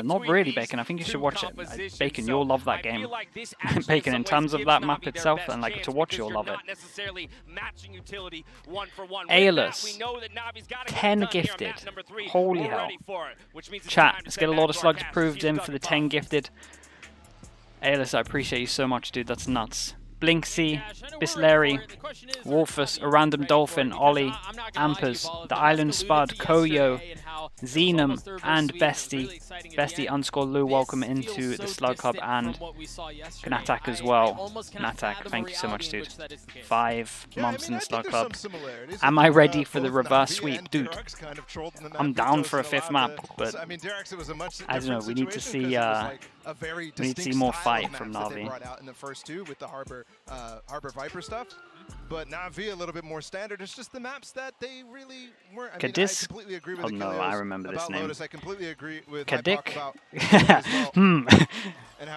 Not really, Bacon. I think you should watch it. Bacon, you'll love that game. Bacon, in terms of that map itself, and like to watch, you'll love it. Aelus, 10 gifted. Holy hell. Chat, let's get a lot of slugs proved in for the 10 gifted. Aelus, I appreciate you so much, dude. That's nuts. Blinksy, Bisleri, Wolfus, A Random Dolphin, Ollie, Ampers, The Island Spud, Koyo, Xenum, and Bestie. Bestie _ Lou, welcome into the Slug Hub, and Fnatic as well. Fnatic, thank you so much, dude. 5 months in the Slug Hub. Am I ready for the reverse sweep? Dude, I'm down for a 5th map, but I don't know, we need to see more fight from NaVi. Harbor Viper stuff, but NaVi a little bit more standard. It's just the maps that they really weren't. I completely agree with no, I remember this name. Lotus. I completely agree with Kadik.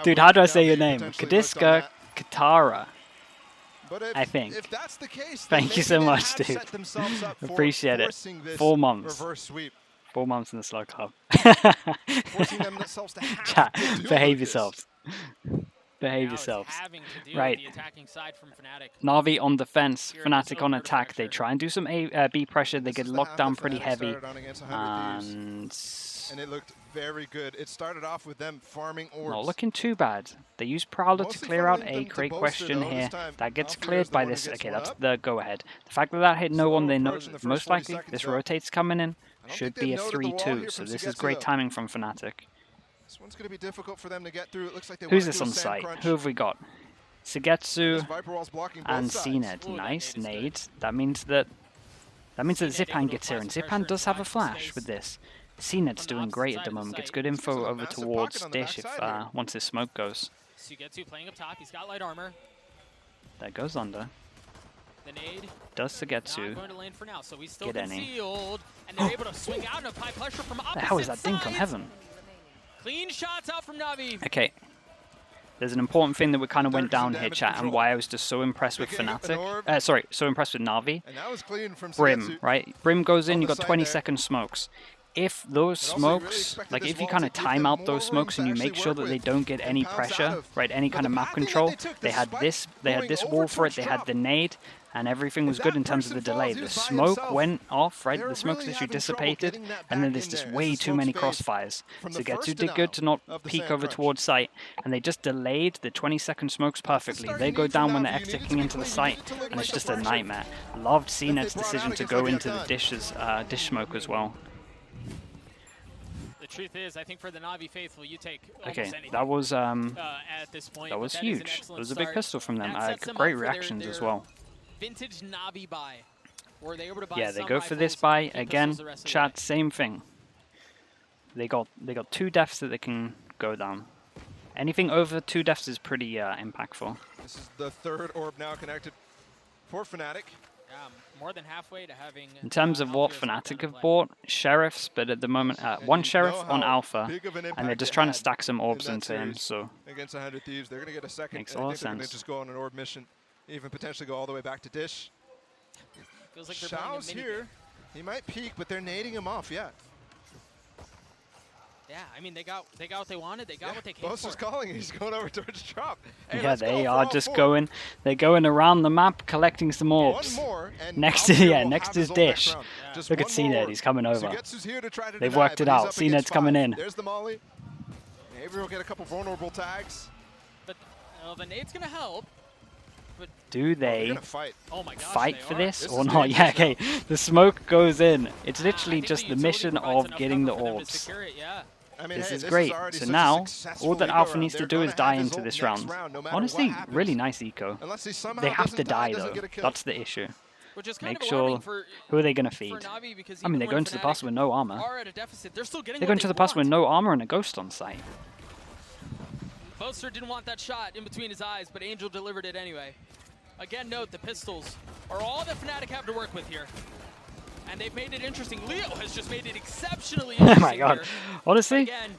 Dude, how do I say your name? Kadiska Katara. I think. If that's the case, thank you so much, dude. Appreciate it. 4 months. 4 months in the Slug Hub. Chat, behave yourselves. Behave yourselves. Right. NaVi on defense, Fnatic on attack. They try and do some B pressure. They get locked down pretty heavy. And it looked very good. It started off with them farming orbs. Not looking too bad. They use Prowler to clear out a great question here. That gets cleared by this. Okay, that's the go-ahead. The fact that hit no one, they know most likely this rotate's coming in. Should be a 3-2. So this is great timing from Fnatic. This one's going to be difficult for them to get through. It looks like they Who's this on site? Who have we got? Sugetsu and CNED. Nice nade. That means that Zipan gets here, and Zipan does have a flash with this. CNED's doing great at the moment. Gets good info over towards Dish if once his smoke goes. Sugetsu playing up top. He's got light armor. That goes under. The nade. Does Sugetsu get any? The hell is that dink on heaven? Clean shots out from NaVi. Okay. There's an important thing that we kind of went down here, chat, and why I was just so impressed with Fnatic. Sorry, so impressed with NaVi. Brim, right? Brim goes in, you got 20-second smokes. If those smokes, like if you kind of time out those smokes and you make sure that they don't get any pressure, right, any kind of map control, they had this wall for it, they had the nade, and everything was good in terms of the delay. The smoke went off, right, the smoke's literally dissipated, and then there's just way too many crossfires. So Getsu did good to not peek over towards site, and they just delayed the 20-second smokes perfectly. They go down when they're exiting into the site, and it's just a nightmare. Loved CNED's decision to go into the dish smoke as well. Truth is, I think for the NaVi faithful, you take okay, that was at this point, that was huge. It was a big pistol from them. Great reactions as well. Vintage NaVi buy. Were they able to buy? Yeah, they go for this buy again. Chat, same thing. They got 2 deaths that they can go down. Anything over 2 deaths is pretty impactful. This is the 3rd orb now connected for Fnatic. More than halfway to having. In terms of what Fnatic have bought, sheriffs, but at the moment, 1 sheriff on Alpha, and they're just trying to stack some orbs into him. So against 100 Thieves, they're going to get a second. Makes a lot of sense. They're going to just go on an orb mission, even potentially go all the way back to Dish. Feels like Shao's here. He might peek, but they're nading him off. Yeah. Yeah, I mean, they got what they wanted. They got what they came for. Bosa's calling. He's going over towards Drop. Hey, yeah, they are just going. They're going around the map, collecting some orbs. Next is Dish. Yeah. Look at CNED. He's coming over. They've worked it out. CNED's coming in. There's the molly. Avery will get a couple vulnerable tags. But the nade's gonna help. But do they fight? Oh my gosh, fight for this or not? Yeah, okay. The smoke goes in. It's literally just the mission of getting the orbs. I mean, this is great. So now, all that Alpha needs to do is die into this round. Honestly, really nice eco. They have to die, though. That's the issue. Make sure... Who are they going to feed? I mean, they're going to the pass with no armor. They're going to the pass with no armor and a ghost on site. Boaster didn't want that shot in between his eyes, but Angel delivered it anyway. Again, note, the pistols are all that Fnatic have to work with here. And they've made it interesting. Leo has just made it exceptionally interesting. Oh my god. Here. Honestly? Again,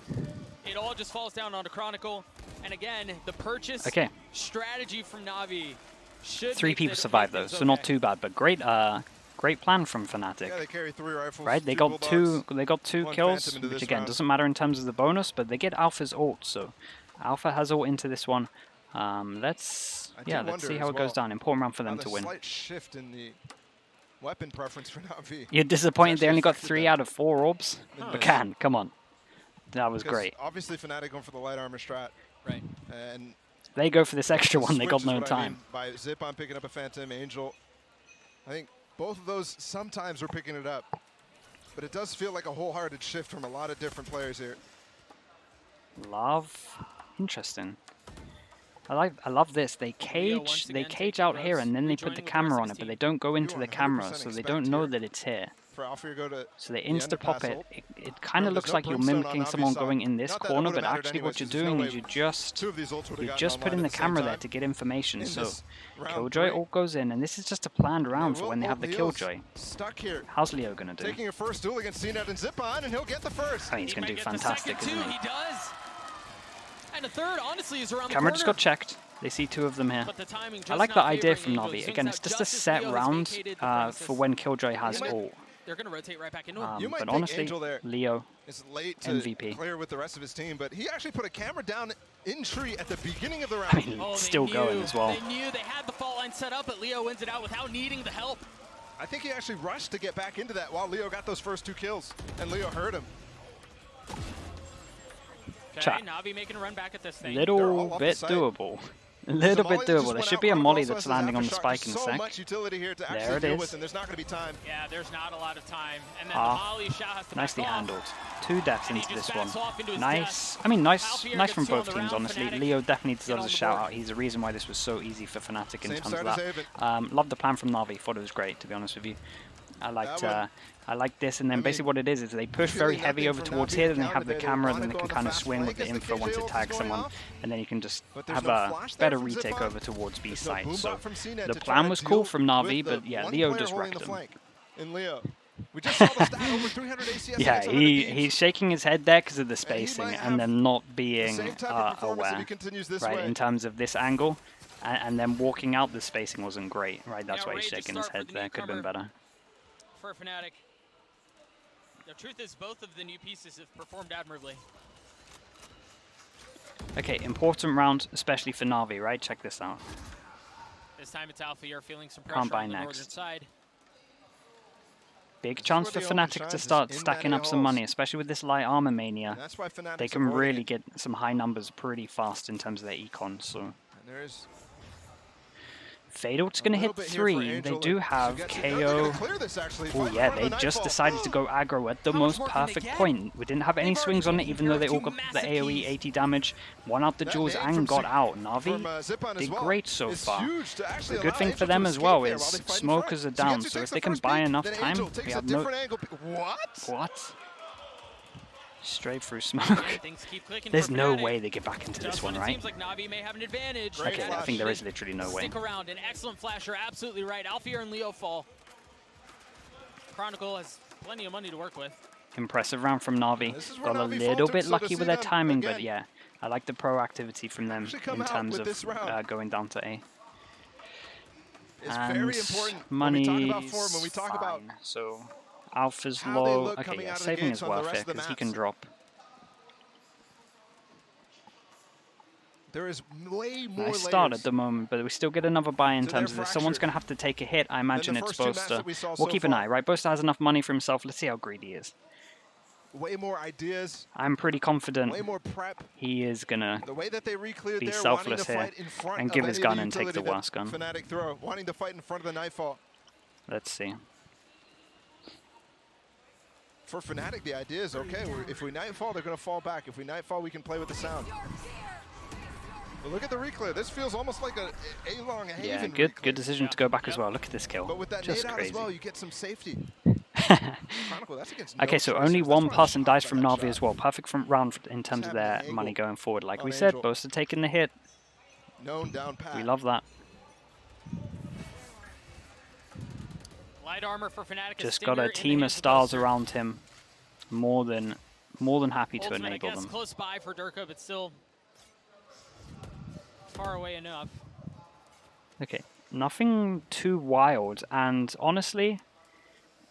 it all just falls down onto Chronicle. And again, the purchase strategy from NaVi should 3 people survived though, so not too bad, but great Great plan from Fnatic. Yeah, they carry 3 rifles. Right, they got two kills, which again doesn't matter in terms of the bonus, but they get Alpha's ult, so Alpha has ult into this one. Let's see how it goes down. Important round for them to win. Slight shift in the weapon preference for NaVi. You're disappointed they only got 3 out of 4 orbs? But come on. That was great. Obviously Fnatic going for the light armor strat. Right. And they go for this extra one, they got no time. By Zip on picking up a Phantom, Angel. I think both of those sometimes we're picking it up. But it does feel like a wholehearted shift from a lot of different players here. Interesting. I love this. They cage out here and then they put the camera on it, but they don't go into the camera, so they don't know that it's here. So they insta-pop it. It kind of looks like you're mimicking someone going in this corner, but actually what you're doing is you just put in the camera there to get information. So Killjoy ult goes in, and this is just a planned round for when they have the Killjoy. How's Leo gonna do? Taking a first duel against CNET and Zip-On, and he'll get the first. I mean, he's gonna do fantastic, isn't he? He does. And a third, honestly, is around Camera the just got checked. They see 2 of them here. But the timing I like the idea from NaVi. Again, it's just a set round for when Killjoy has ult. They're going to rotate right back into him. But honestly, Leo, is late to MVP. clear with the rest of his team, but he actually put a camera down in tree at the beginning of the round. I mean, still going as well. They knew they had the fault line set up, but Leo wins it out without needing the help. I think he actually rushed to get back into that while Leo got those first 2 kills, and Leo heard him. Okay, NaVi making a run back at this thing. Little bit doable. A little bit doable. There should be a molly that's landing on the spike in a sec. There it is. Yeah, there's not a lot of time. And then the molly shot has to nicely handled. 2 deaths into this one. Nice. Death. I mean, nice from both teams, honestly. Leo definitely deserves a shout out. He's the reason why this was so easy for Fnatic in terms of that. Loved the plan from NaVi. Thought it was great, to be honest with you. I liked this, and then basically what it is they push very heavy over towards here, then they have the camera, then they can kind of swing with the info once it tags someone, and then you can just have a better retake over towards B site. So the plan was cool from NaVi, but yeah, Leo just wrecked him. Yeah, he's shaking his head there because of the spacing, and then not being aware, right, in terms of this angle, and then walking out, the spacing wasn't great, right? That's why he's shaking his head there. Could have been better. For Fnatic. The truth is, both of the new pieces have performed admirably. Okay, important round, especially for NaVi, right? Check this out. This time it's Alpha. You're feeling some pressure on the northern side. Big chance for Fnatic to start stacking up some money, especially with this light armor mania. They can really get some high numbers pretty fast in terms of their econ. So. Fatal's going to hit 3. They do have KO. Oh yeah, they just decided to go aggro at the most perfect point. We didn't have any swings on it, even though they all got the AoE 80 damage. One out the jewels and got out. NaVi did great so far. The good thing for them as well is smokers are down, so if they can buy enough time, we have no... What? Straight through smoke. There's no way they get back into this one, right? Seems like NaVi may have an advantage. Okay, I think there is literally no way. Stick around, an excellent flasher, absolutely right. Alfier and Leo fall. Chronicle has plenty of money to work with. Impressive round from NaVi. Got a little bit lucky with their timing, but yeah, I like the proactivity from them in terms of going down to A. And money's fine, so... Alpha's low. Okay, yeah, saving is worth it because he can drop. There is way more nice start at the moment, but we still get another buy in terms of this. Someone's going to have to take a hit. I imagine it's Boaster. We'll keep an eye, right? Boaster has enough money for himself. Let's see how greedy he is. Way more ideas. I'm pretty confident way more prep. He is going to be selfless here and give his gun and take the worst gun. Fnatic throw, wanting to fight in front of the Nightfall. Let's see. For Fnatic, the idea is, okay, if we Nightfall, they're going to fall back. If we Nightfall, we can play with the sound. But look at the reclear. This feels almost like a long Haven. Yeah, good decision to go back as well. Look at this kill. But with that just nade out crazy. as well, you get some safety. Okay, so only one person dies from NaVi as well. Perfect front round in terms of their money going forward. Like we said, Boaster taking the hit. We love that. Light armor for Fnatic. Just got a team of stars around him. More than happy to enable them. Close by for Durka, but still far away enough. Okay, nothing too wild, and honestly,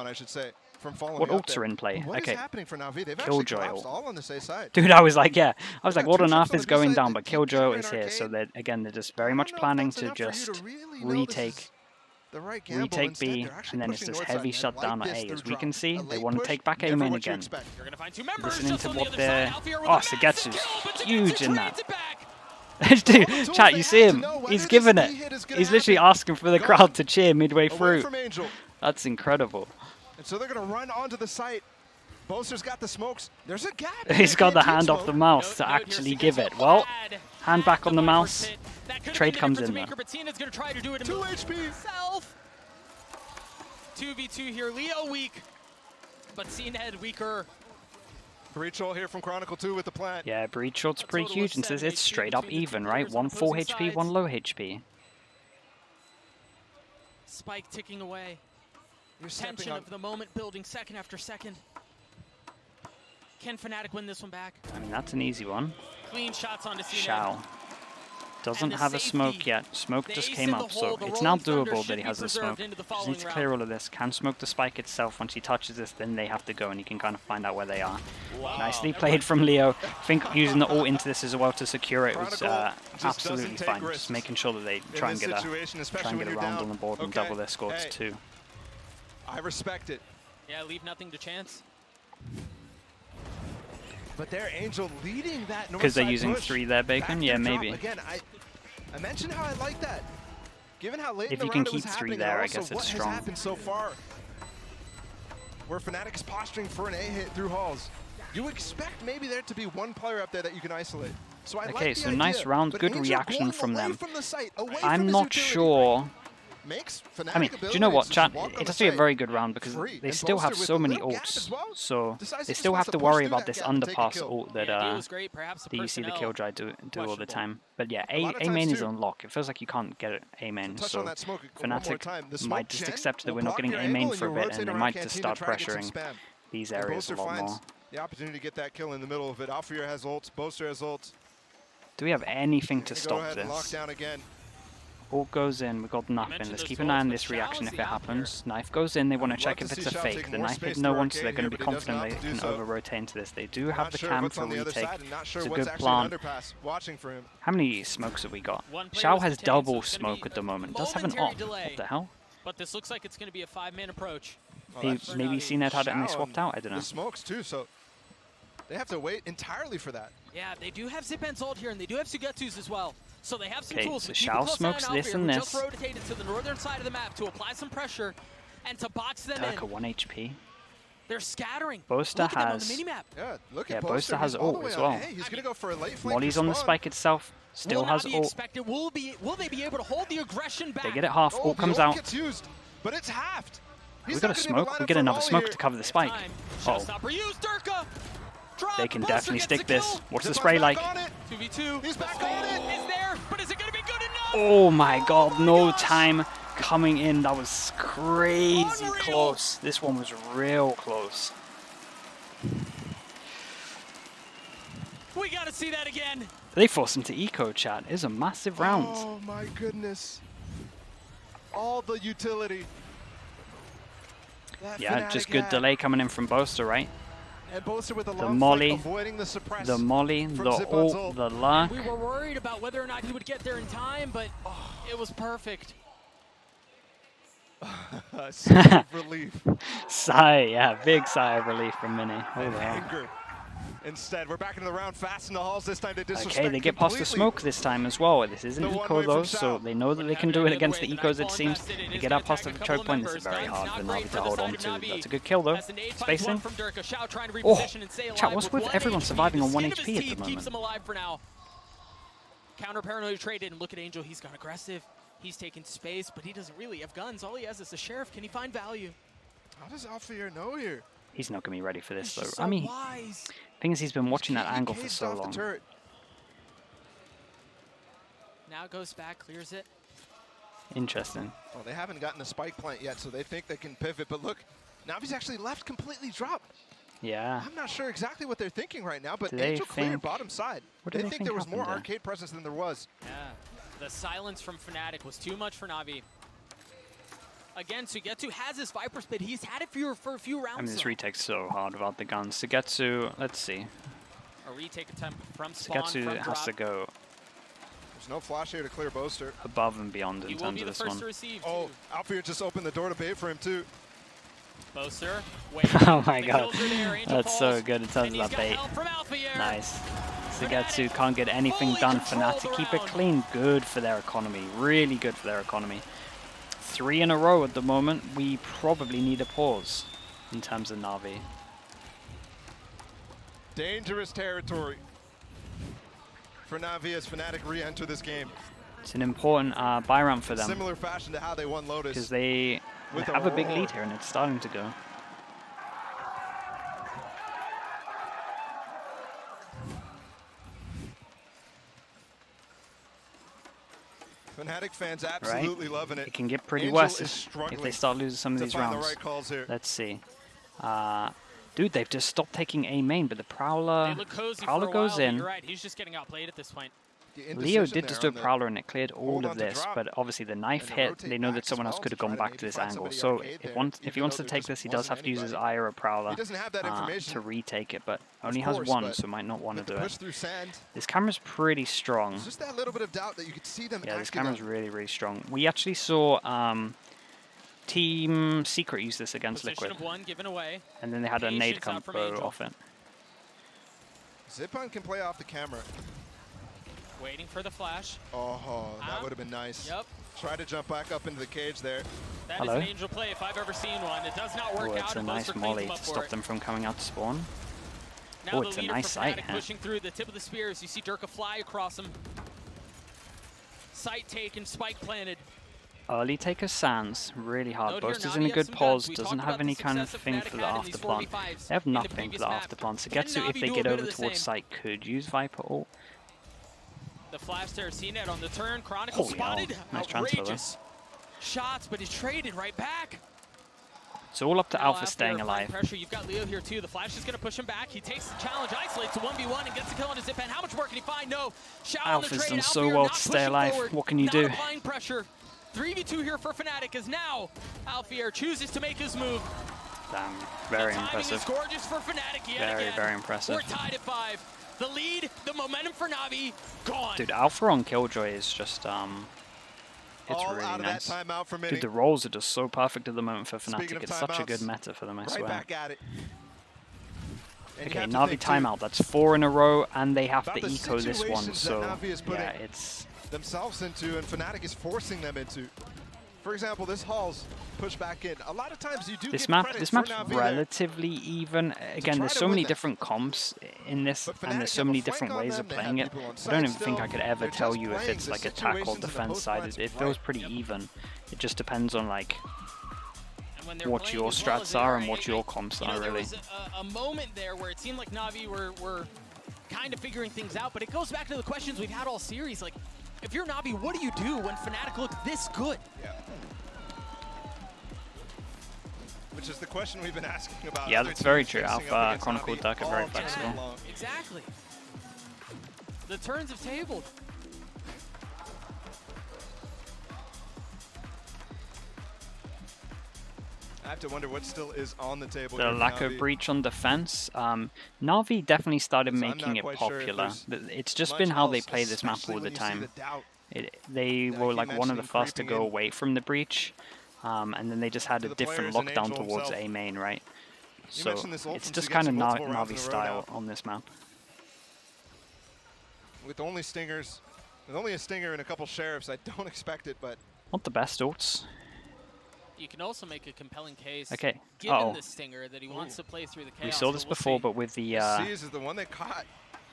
respawn, I should say. from following What up ults there. are in play? What Okay. is happening for NaVi? They've Killjoy actually collapsed ult. all on the safe side. Dude, I was like, yeah. I was like, Yeah, what two on chips earth on is the B going side, down? the But T Killjoy Cat is ran here, so arcade. that again, they're just very I much don't know if planning that's to enough for you just really know this retake is the right gamble. retake B, Instead, they're actually and then it's pushing this north side, heavy and I shutdown like at this A. through As we drop. can see, A they late want to push, take back A never main what you again. expect. You're gonna find two members Listening just to on the what other they're... side. Alfier with Oh, a massive Sagetsu's kill, but huge Sagetsu in trades that. it back. Dude, tools chat, they you see had to him? know whether He's this giving it. B hit is gonna He's literally happen. asking for the Gone. crowd to cheer midway Away through. from Angel. That's incredible. And so they're going to run onto the site. Boaster's got the smokes. There's a gap. He's got the Canteen hand off the smoke. mouse to actually give it. Well, hand back on the mouse. Trade comes in there. 2 HP. himself. 2v2 here. Leo weak, but CNED weaker. Breach ult here from Chronicle 2 with the plant. Yeah, breach shot's pretty total of huge, and says 7 it's HP straight up between the even, two right? players on One full opposing HP, sides. one low HP. Spike ticking away. You're stepping Tension on. of the moment building second after second. Can Fnatic win this one back? I mean, that's an easy one. Clean shots onto CNED. Shao. Doesn't And the have a safety. smoke yet. Smoke The just ace came in the up, so hole, the it's now Rolling Thunder doable should that he be has the preserved smoke. into the Just needs following to round. clear all of this. Can smoke the spike itself. Once he touches this, then they have to go, and you can kind of find out where they are. Wow. Nicely played from Leo. I think using the ult into this as well to secure it was Chronicle just absolutely doesn't take fine. risks Just making sure that they In try and this get a situation, especially when you're round down. on the board and Okay. double their score Hey, to 2. I respect it. Yeah, leave nothing to chance. But they're Angel leading that north Because they're side using push. 3 there, Bacon? Back Yeah, through drop. maybe. Again, I mentioned how I like that. Given how late If in the you can round it was keep 3 happening, there, and I also guess what it's has strong. happened so far, where Fnatic is posturing for an A hit through halls, you expect maybe there to be one player up there that you can isolate. So I like Okay, the so idea, nice round, but good Angel reaction going from away them. from the site, away from I'm his not utility. sure... Makes Fnatic I mean, do you know what, abilities chat? to walk on It the has to be a site very good round because free, they and still have Boaster so with a many little gap ults. as well. So Decides they he still just have wants to push worry through about that this gap and take a underpass kill. ult that Yeah, deal is great. Perhaps the that you see the personnel Killjoy do all the questionable. time. But yeah, A lot of A main times is too. on lock. It feels like you can't get it A main. Touch So on that smoke one more time. The Fnatic smoke might just gen accept that will we're not block getting your A main angle for a and bit, you'll and they rotate might around just Canteen start to try to get some pressuring spam. these And areas a Boaster lot finds more. the opportunity to get that kill in the middle of it. Alfier has ults, Boaster has ults. Do we have anything to Go stop ahead and lock this? down again. Ult goes in, we got nothing. mentioned Let's those keep an eye on ults, this but reaction Shao's if the it out happens. Knife goes in, they want to I'd check love if to it's a see Shao fake. take The more knife space hit through no one, so arcade they're going here, to be but he does confident not they do can so. over-rotate into this. They do have Not the sure cam what's for on the other retake. side and not sure It's a what's good actually plan. underpass. Watching for him. How many smokes have we got? One player Shao was has detained, so double it's gonna smoke be at the a moment. Does have an momentary op. delay. What the hell? But this looks like it's going to be a 5-man approach. Oh, Maybe, that's maybe CNET had it and they Shao swapped out. I don't know. The smokes too, so they have to wait entirely for that. Yeah, they do have Zipan's ult here, and they do have Sugetsu's as well. So they have some Okay, tools. so But keep a Shao close eye smokes on this Alfier, and who this. just rotated to the northern side of the map to apply some pressure and to box them Turka in. 1 HP. They're scattering. Boaster Look at them on has- the minimap. Yeah, look Yeah, at Boaster has He's all the ult way as on well. A. He's going to go for a late flank Molly's on the spawn. spike itself. Still Will has NaVi ult. expect it? Will they be able to hold the aggression back? They get it half. Oh, Ult the comes ult out. gets used, but it's halved. We He's got a not gonna be able to smoke. line We up get for another volley smoke here. to cover the They have spike. time. Oh, Showstopper used. Durka. Drop. they can Boaster definitely gets stick the this. kill. What's the Zipan's spray back like? on it. 2v2. He's back on it. Is there, but is it going to be good enough? Oh my god, no gosh. time coming in. That was crazy Unreal. close. This one was real close. We got to see that again. They forced him to eco, chat. It was a massive round. Oh my goodness. All the utility. That Yeah, Fnatic just good had. delay coming in from Boaster, right? And Boaster with a The long molly, flank, avoiding the suppress. The molly, from the Zipan's ult, the luck. We were worried about whether or not he would get there in time, but it was perfect. Sigh of relief. Sigh, yeah, big sigh of relief from Mini. Holy hell. Anger. Instead, we're back into the round fast in the halls. This time they disrespect Okay, they get past the completely. smoke this time as well. This isn't The one eco way from though, Shao. so they know that they can do it against the ecos it seems. They get out past the choke point. This is very hard for Navi to hold on to. That's a good kill though. Spacing. Oh, chat, what's with everyone surviving on 1 HP at the Keeps moment? them alive for now. Counter paranoid traded, and look at Angel. He's got aggressive. He's taking space, but he doesn't really have guns. All he has is a sheriff. Can he find value? How does Alfier know here? He's not going to be ready for this He's just though. so I mean, wise. thing is he's been watching that He angle for caged so off the long. turret. Now goes back, clears it. Interesting. Well, they haven't gotten a spike plant yet, so they think they can pivot. But look, Navi's actually left completely dropped. Yeah. I'm not sure exactly what they're thinking right now, but Do they Angel cleared think- bottom side. What do They they think think there was more happened there? arcade presence than there was. Yeah. The silence from Fnatic was too much for NaVi. Again, Sugetsu has his Viper Spit. He's had it for a few rounds. I mean, this retake's so hard without the guns. Sugetsu, let's see. A retake attempt from spawn, Sugetsu from has drop. to go There's no flash here to clear Boaster. above and beyond in He will terms be of the this first one. to receive. Oh, Alfear just opened the door to bait for him too. Boaster, Oh my god, that's so good in terms of that bait. Nice. Sugetsu can't get anything done. Fnatic keep it clean. Good for their economy. Really good for their economy. 3 in a row at the moment. We probably need a pause in terms of NaVi. Dangerous territory for NaVi as Fnatic re-enter this game. It's an important buy round for them. Similar fashion to how they won Lotus. Because they have a big lead here and it's starting to go. Fnatic fans absolutely loving it. It can get pretty Angel worse is if they start losing some of these rounds. The right calls here. Let's see. Dude, they've just stopped taking A main, but the Prowler goes in. You're right, he's just getting outplayed at this point. Leo did just do a Prowler and it cleared all of this, but obviously the knife hit, they know that someone else could have gone back to this angle. So if he wants to take this, he does have to use his Eye or a Prowler to retake it, but only has one, so might not want to do it. This camera's pretty strong. Just that little bit of doubt that you could see them. Yeah, this camera's really, really strong. We actually saw Team Secret use this against Liquid. And then they had a nade combo off it. Zippon can play off the camera. Waiting for the flash. Oh, that would have been nice. Yep. Try to jump back up into the cage there. That is an Angel play if I've ever seen one. It does not work out. It's a nice molly to stop them from coming out to spawn. Now it's a nice sight. Pushing through the tip of the spears. You see Durka fly across him. Sight taken, spike planted. Early take of Sands, really hard. Boaster's in a good pause, doesn't have any kind of thing for the after plant. They have nothing for the after plant. Sugetsu, if they get over towards site, could use Viper ult. The flash there, CNET on the turn. Chronicle spotted. Nice transfer though. Shots, but he's traded right back. It's all up to Alpha staying alive. Pressure. You've got Leo here too. The flash is going to push him back. He takes the challenge, isolates a 1v1 and gets the kill on his zip end. How much more can he find? No. Alpha's done so well to stay alive. What can you do? Applying pressure. 3v2 here for Fnatic as now Alphier chooses to make his move. Damn, very impressive. Is gorgeous for Fnatic yet again. Very impressive. We're tied at 5. The lead, the momentum for NaVi, gone. Dude, Alpha on Killjoy is just, it's really nice. Dude, the rolls are just so perfect at the moment for Fnatic. It's such a good meta for them, I swear. Back at it. Okay, NaVi timeout. That's 4 in a row, and they have to eco this one, so yeah, it's... themselves into, and Fnatic is forcing them into. For example, this Hall's push back in. A lot of times you do this map's relatively even. Again, there's so many different comps in this, and there's so many different ways of playing it. I don't even think I could ever tell you if it's like attack or defense side. It feels pretty even. It just depends on like what your strats are and what your comps are, really. There was a moment there where it seemed like NaVi were kind of figuring things out, but it goes back to the questions we've had all series. Like, if you're NaVi, what do you do when Fnatic look this good? Yeah. Which is the question we've been asking about. Yeah, that's very true. Alpha, Chronicle, Duck are very flexible. Exactly. The turns have tabled. I have to wonder what still is on the table. The lack of breach on defense. NaVi definitely started making it popular. It's just been how they play this map all the time. They were like one of the first to go away from the breach, and then they just had a different lockdown towards A main, right? So it's just kind of NaVi style on this map. With only stingers, with only a stinger and a couple sheriffs, I don't expect it, but not the best ults. You can also make a compelling case, given the stinger, that he wants to play through the chaos. We saw this before, but with the Seas is the one they caught.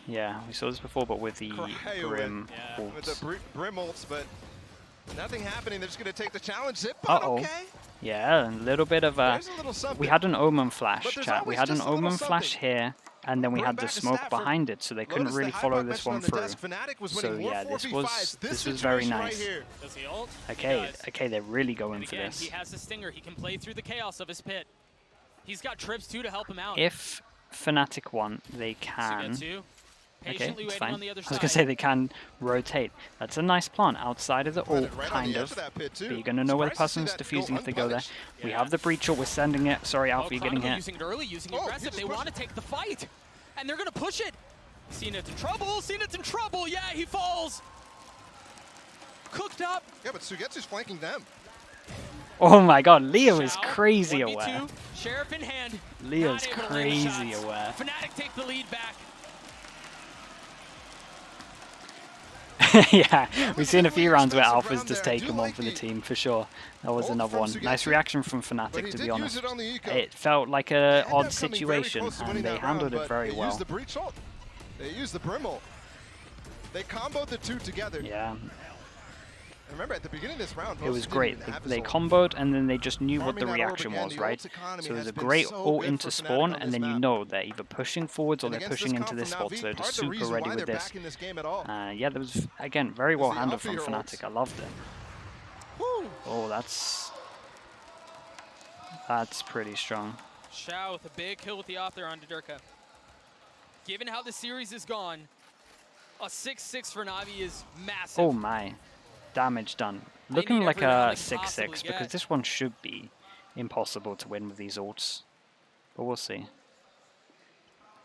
Yeah, we saw this before, but with the Brim ults. With the Brim ults, but nothing happening. They're just going to take the challenge. Zippon, okay. Yeah, a little bit of a... We had an Omen flash, chat. We had an Omen flash here, and then we had the smoke behind it, so they couldn't really follow this one through. So yeah, this was very nice. Does he ult? Okay, they're really going for this. He has the stinger. He can play through the chaos of his pit. He's got trips too to help him out. If Fnatic want, they can Okay, Patiently it's waiting fine. on the other I was gonna side. say they can rotate. That's a nice plant outside of the ult, Right on kind the edge of. of that pit, too. But you're gonna know where the Surprised to see person's that defusing go if they go there. unpunished. We Yeah. have the breach ult. We're sending it. Sorry, Oh, Alfie, getting Chronicle hit. using it early, using Oh, he aggressive. just They pushed want to it. take the fight. And they're going to push it. Cenit's in trouble. Cenit's in trouble. Yeah, he falls. Cooked up. Yeah, but Sugetsu's flanking them. Oh my God, Leo is Shao, crazy 1v2, aware. Sheriff in hand. Leo's Not able to land the crazy shots. aware. Fnatic take the lead back. Yeah, we've seen a few rounds where expensive Alpha's round just there. I taken do one like for the the team, for sure. That was ult another from one. Nice Sugetsu, reaction from but Fnatic, he to did be honest. use it on the eco. It felt like They a ended up odd coming very situation, close to and winning they that handled round, it very They well. used the breach ult. They used the brim ult. They comboed the two together. Yeah, And remember, at the beginning of this round, it was Bosa great. didn't even have They his ult. comboed, and then they just knew what the Farming that orb reaction again, was, the right? ult economy So it was has a been great so ult good into for Fnatic spawn, on and this then you map. know they're either pushing forwards or And they're against pushing comp into from this spot, NaVi, so they're part just of the super reason ready why with they're this. back in this game at all. Yeah, that was, again, very well the handled from Alpha Fnatic. ults. I loved it. Woo! Oh, that's pretty strong. Shao with a big kill with the off there onto Durka. Given how the series is gone, a 6-6 for NaVi is massive. Oh my, damage done. They Looking need like every round a they can 6-6 possibly because get. this one should be impossible to win with these ults. But we'll see.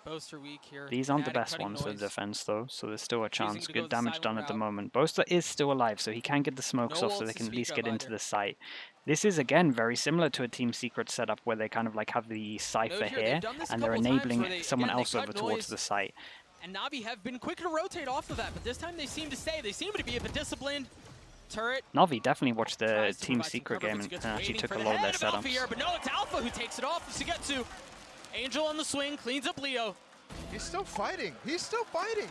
Boaster weak here. These aren't the Fnatic best cutting ones for noise. defense though, so there's still a chance. to go Good the damage silent done at the route. moment. Boaster is still alive, so he can get the smokes No off so ults they to can at speak least of get into either. the site. This is again very similar to a Team Secret setup where they kind of like have the Cypher Note here, they've here done this a and they're couple times enabling where they- someone again, they else cut over towards noise. the site. And NaVi have been quick to rotate off of that, but this time they seem to stay. They seem to be a bit disciplined. Turret. Navi definitely watched the tries to Team provide some Secret cover, game but and Sugetsu actually waiting took for a the lot of their head Alpha here, setups. but no, it's Alpha who takes it off. Sugetsu. Angel on the swing, cleans up Leo. He's still fighting. He's still fighting.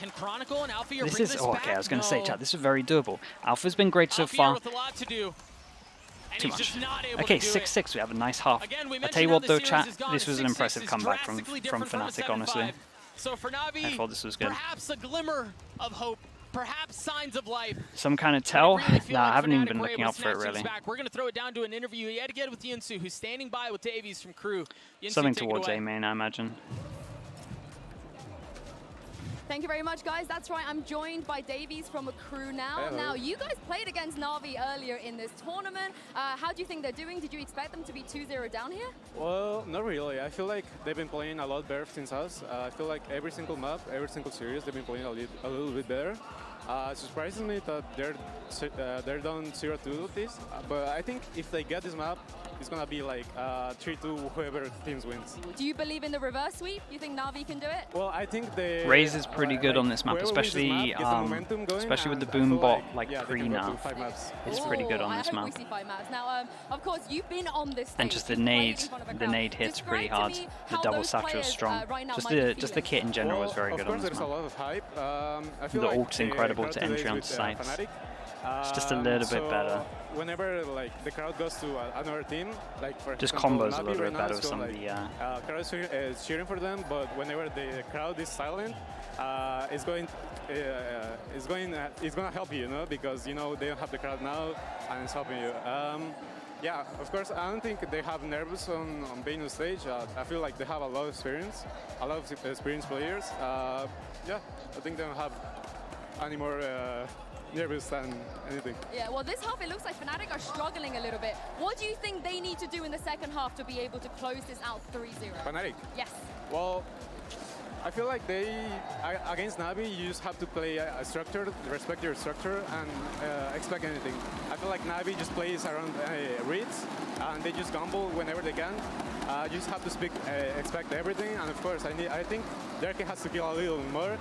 Can Chronicle and Alpha This bring is, this oh, back? okay, I was going to say, No. chat, this is very doable. Alpha's been great so Alpha far. with a lot to do. And Too he's much. just not able Okay, to do 6-6, we have a nice half. Again, we I'll mentioned tell you how what the though, series chat, is gone. this was an 6-6 impressive is comeback from drastically different from a Fnatic, honestly. 7-5. So for NaVi, I thought this was good. perhaps a glimmer of hope, perhaps signs of life. Some kind of But I tell? really feel Nah, like I haven't even Fnatic been were looking able out to for it, snatch things really. back. We're going to throw it down to an interview yet again with Yinsu, who's standing by with Davies from Crew. Yinsu, Something take it towards away. A main, I imagine. Thank you very much, guys. That's right, I'm joined by Davies from Crew now. Hello. Now, you guys played against NaVi earlier in this tournament. How do you think they're doing? Did you expect them to be 2-0 down here? Well, not really. I feel like they've been playing a lot better since us. I feel like every single map, every single series, they've been playing a little bit better. Surprises me that they're done 0-2 with this. But I think if they get this map, it's gonna be like 3-2 whoever teams wins. Do you believe in the reverse sweep? You think NaVi can do it? Well, I think they. Raze is pretty good like, on this map, whoever wins this especially map gets the momentum going, especially with the and boom I feel bot like yeah, they can go to pre-nerf. 5 maps. It's pretty good on I this hope map. we see 5 maps. Now, of course, you've been on this stage. And just the you've played nade, in front of a the crowd. nade hits pretty Describe hard. to me The how double those satchel is players, strong. right now Just might be the feeling. kit in general is very of good course, on this there's map. a lot of hype. I feel The like ult's incredible crowd to today entry is on with, sites. Fnatic. It's just a little bit So better. Whenever like the crowd goes to another team, like for Just example, combos a NaVi little right bit now better is with some of going, the. crowd is cheering for them, but whenever the crowd is silent, it's gonna help you, you know, because you know they don't have the crowd now, and it's helping you. Yeah, of course, I don't think they have nervous on being on stage. I feel like they have a lot of experience, a lot of experienced players. Yeah, I think they don't have any more nervous than anything. Yeah, well, this half, it looks like Fnatic are struggling a little bit. What do you think they need to do in the second half to be able to close this out 3-0? Fnatic. Yes. Well, I feel like against NaVi, you just have to play a structure, respect your structure, and expect anything. I feel like NaVi just plays around reads, and they just gamble whenever they can. You just have to expect everything, and of course, I think Derke has to kill a little more.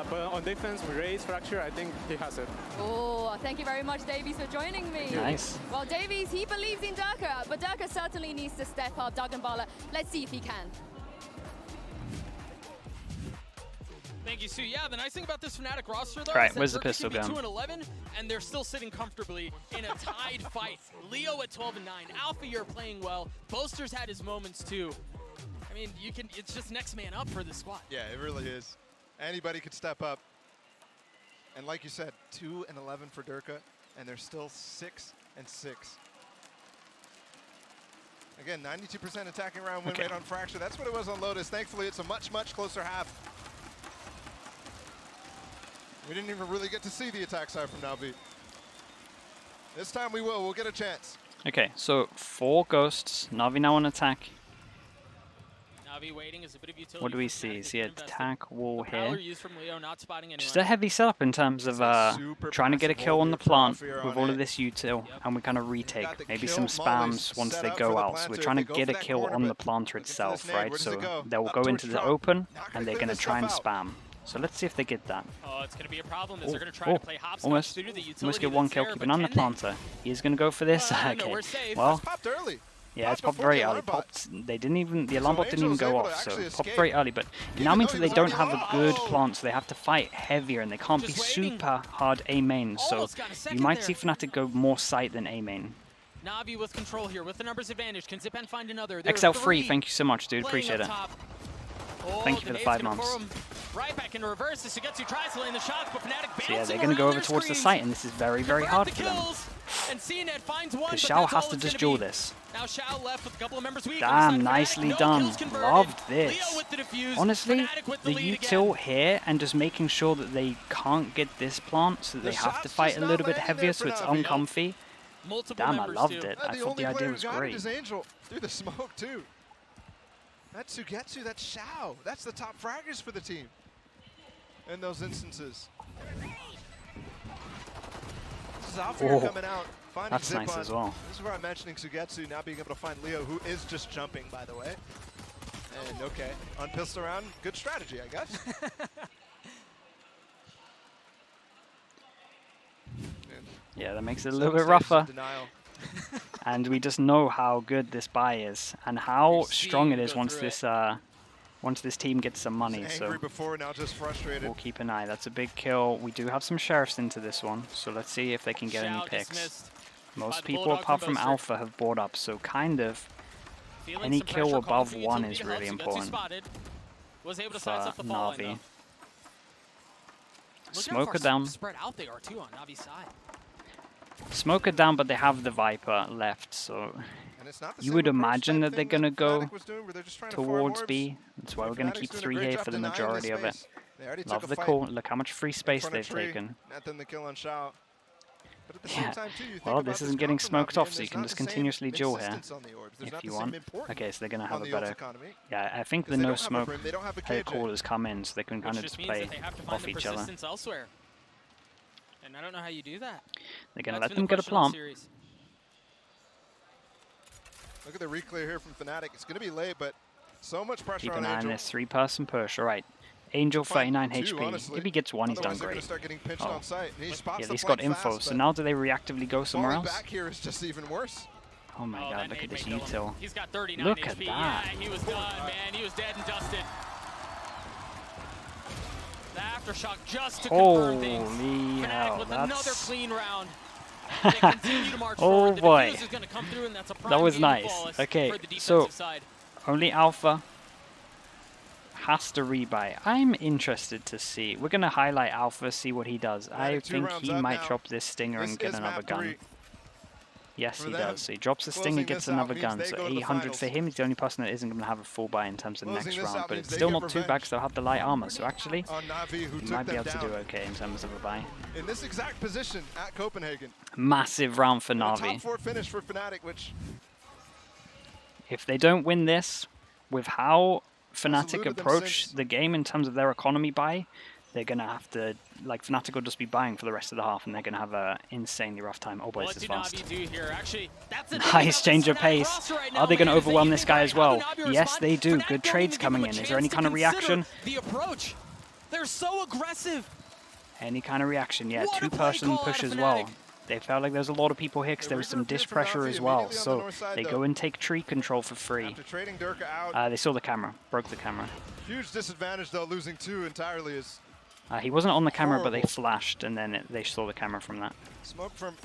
But on defense, with Raze Fracture, I think he has it. Oh, thank you very much, Davies, for joining me. Nice. Well, Davies, he believes in Durka, but Durka certainly needs to step up. Dagenbala, let's see if he can. Thank you, Sue. Yeah, the nice thing about this Fnatic roster, though, Right, is that where's the Durka pistol can be gun? 2-11, and they're still sitting comfortably in a tied fight. Leo at 12-9. Alpha, you're playing well. Boaster's had his moments, too. I mean, it's just next man up for the squad. Yeah, it really is. Anybody could step up. And like you said, 2-11 for Durka, and they're still 6-6. Again, 92% attacking round win Okay. rate on Fracture. That's what it was on Lotus. Thankfully, it's a much, much closer half. We didn't even really get to see the attack side from NaVi. This time we will. We'll get a chance. Okay, so 4 ghosts. NaVi now on attack. NaVi waiting is a bit of utility. What do we see? See attack wall here. From Leo, not spotting Just a heavy setup in terms of trying to get a kill on the plant with all of this util, and we kind of retake. Maybe some spams once they go out. So we're trying to get a kill on the planter itself, right? So they'll go into the open, and they're going to try and spam. So let's see if they get that. Oh, it's going to be a problem. They're going to try to play hopscotch almost get 1 kill keeping on the planter. He's going to go for this. Okay, well, yeah, it's popped very early. They didn't even, the alarm bot didn't even go off, so popped very early. But it now means that they don't have a good plant, so they have to fight heavier, and they can't be super hard A main. So you might see Fnatic go more site than A main. NaVi with control here, with the numbers advantage. Can Zipan find another? XL3, thank you so much, dude. Appreciate it. Thank you for the 5 months. Right back in reverse. Sugetsu tries to land the shots, but Fnatic so yeah, they're going to go over towards the site, and this is very, very hard for them. Because Xiao has to just duel this. Now Xiao left with a couple of members weak. Damn, nicely done. Loved this. Honestly, the util here and just making sure that they can't get this plant, so they have to fight a little bit heavier, so it's uncomfy. Damn, I loved it. I thought the idea was great. Angel through the smoke too. That's Sugetsu, that's Xiao. That's the top fraggers for the team in those instances. This is Alfir coming out, finding that's Zip nice on. as well. This is where I'm mentioning Sugetsu now being able to find Leo, who is just jumping, by the way. And okay, on pistol round, good strategy, I guess. Yeah, that makes it a little bit rougher. And we just know how good this buy is and how strong it is once this team gets some money. So before, now just frustrated. We'll keep an eye. That's a big kill. We do have some sheriffs into this one, so let's see if they can get any picks. Most people apart from Alpha have bought up, so kind of any kill above 1 is really important for NaVi. Smoker down. Spread out they are too on Navi's side. Smoker down, but they have the Viper left, so you would imagine that they're going to go towards B. That's why we're going to keep 3 here for the majority of it. Love the call. Look how much free space they've taken. Yeah. Well, this isn't getting smoked off, so you can just continuously duel here if you want. Okay, so they're going to have a better... Yeah, I think the no smoke callers come in, so they can kind of just play off each other. And I don't know how you do that. They're going to let them get a plant. Look at the reclear here from Fnatic. It's going to be late, but so much pressure Keep on an eye on Angel. this 3-person push. All right. Angel 39 HP. Honestly. If he gets 1, he's done great. Oh. Yeah, at least got info. So now do they reactively go somewhere else? Back here is just even worse. Oh my god, look at this util. He's got 39 look HP. at that. Yeah, he was done, man. He was dead and dusted. The aftershock just to confirm things. Holy hell, with that's... another clean round. They continue to march oh forward. boy. Is gonna come through, and that's a That was nice. Okay, so side. Only Alpha has to rebuy. I'm interested to see. We're going to highlight Alpha, see what he does. I think he might drop this stinger and get another gun. Yes, he does. So he drops the stinger, gets another gun. So 800 for him. He's the only person that isn't going to have a full buy in terms of next round. But it's still not too bad because they'll have the light armor. So actually, he might be able to do okay in terms of a buy. In this exact position at Copenhagen. Massive round for NaVi. Top 4 finish for Fnatic, which... If they don't win this, with how Fnatic approach the game in terms of their economy buy, they're going to have to, like, Fnatic will just be buying for the rest of the half, and they're going to have an insanely rough time. Oh boy, this is fast. Nice change of pace. Are they going to overwhelm this guy as well? Yes, they do. Good trades coming in. Is there any kind of reaction? The approach. They're so aggressive. Any kind of reaction? Yeah, 2-person push as well. They felt like there was a lot of people here because there was some disc pressure as well. So they go and take tree control for free. They saw the camera, broke the camera. Huge disadvantage though, losing 2 entirely is... he wasn't on the camera, but they flashed, and then they saw the camera from that. Smoke from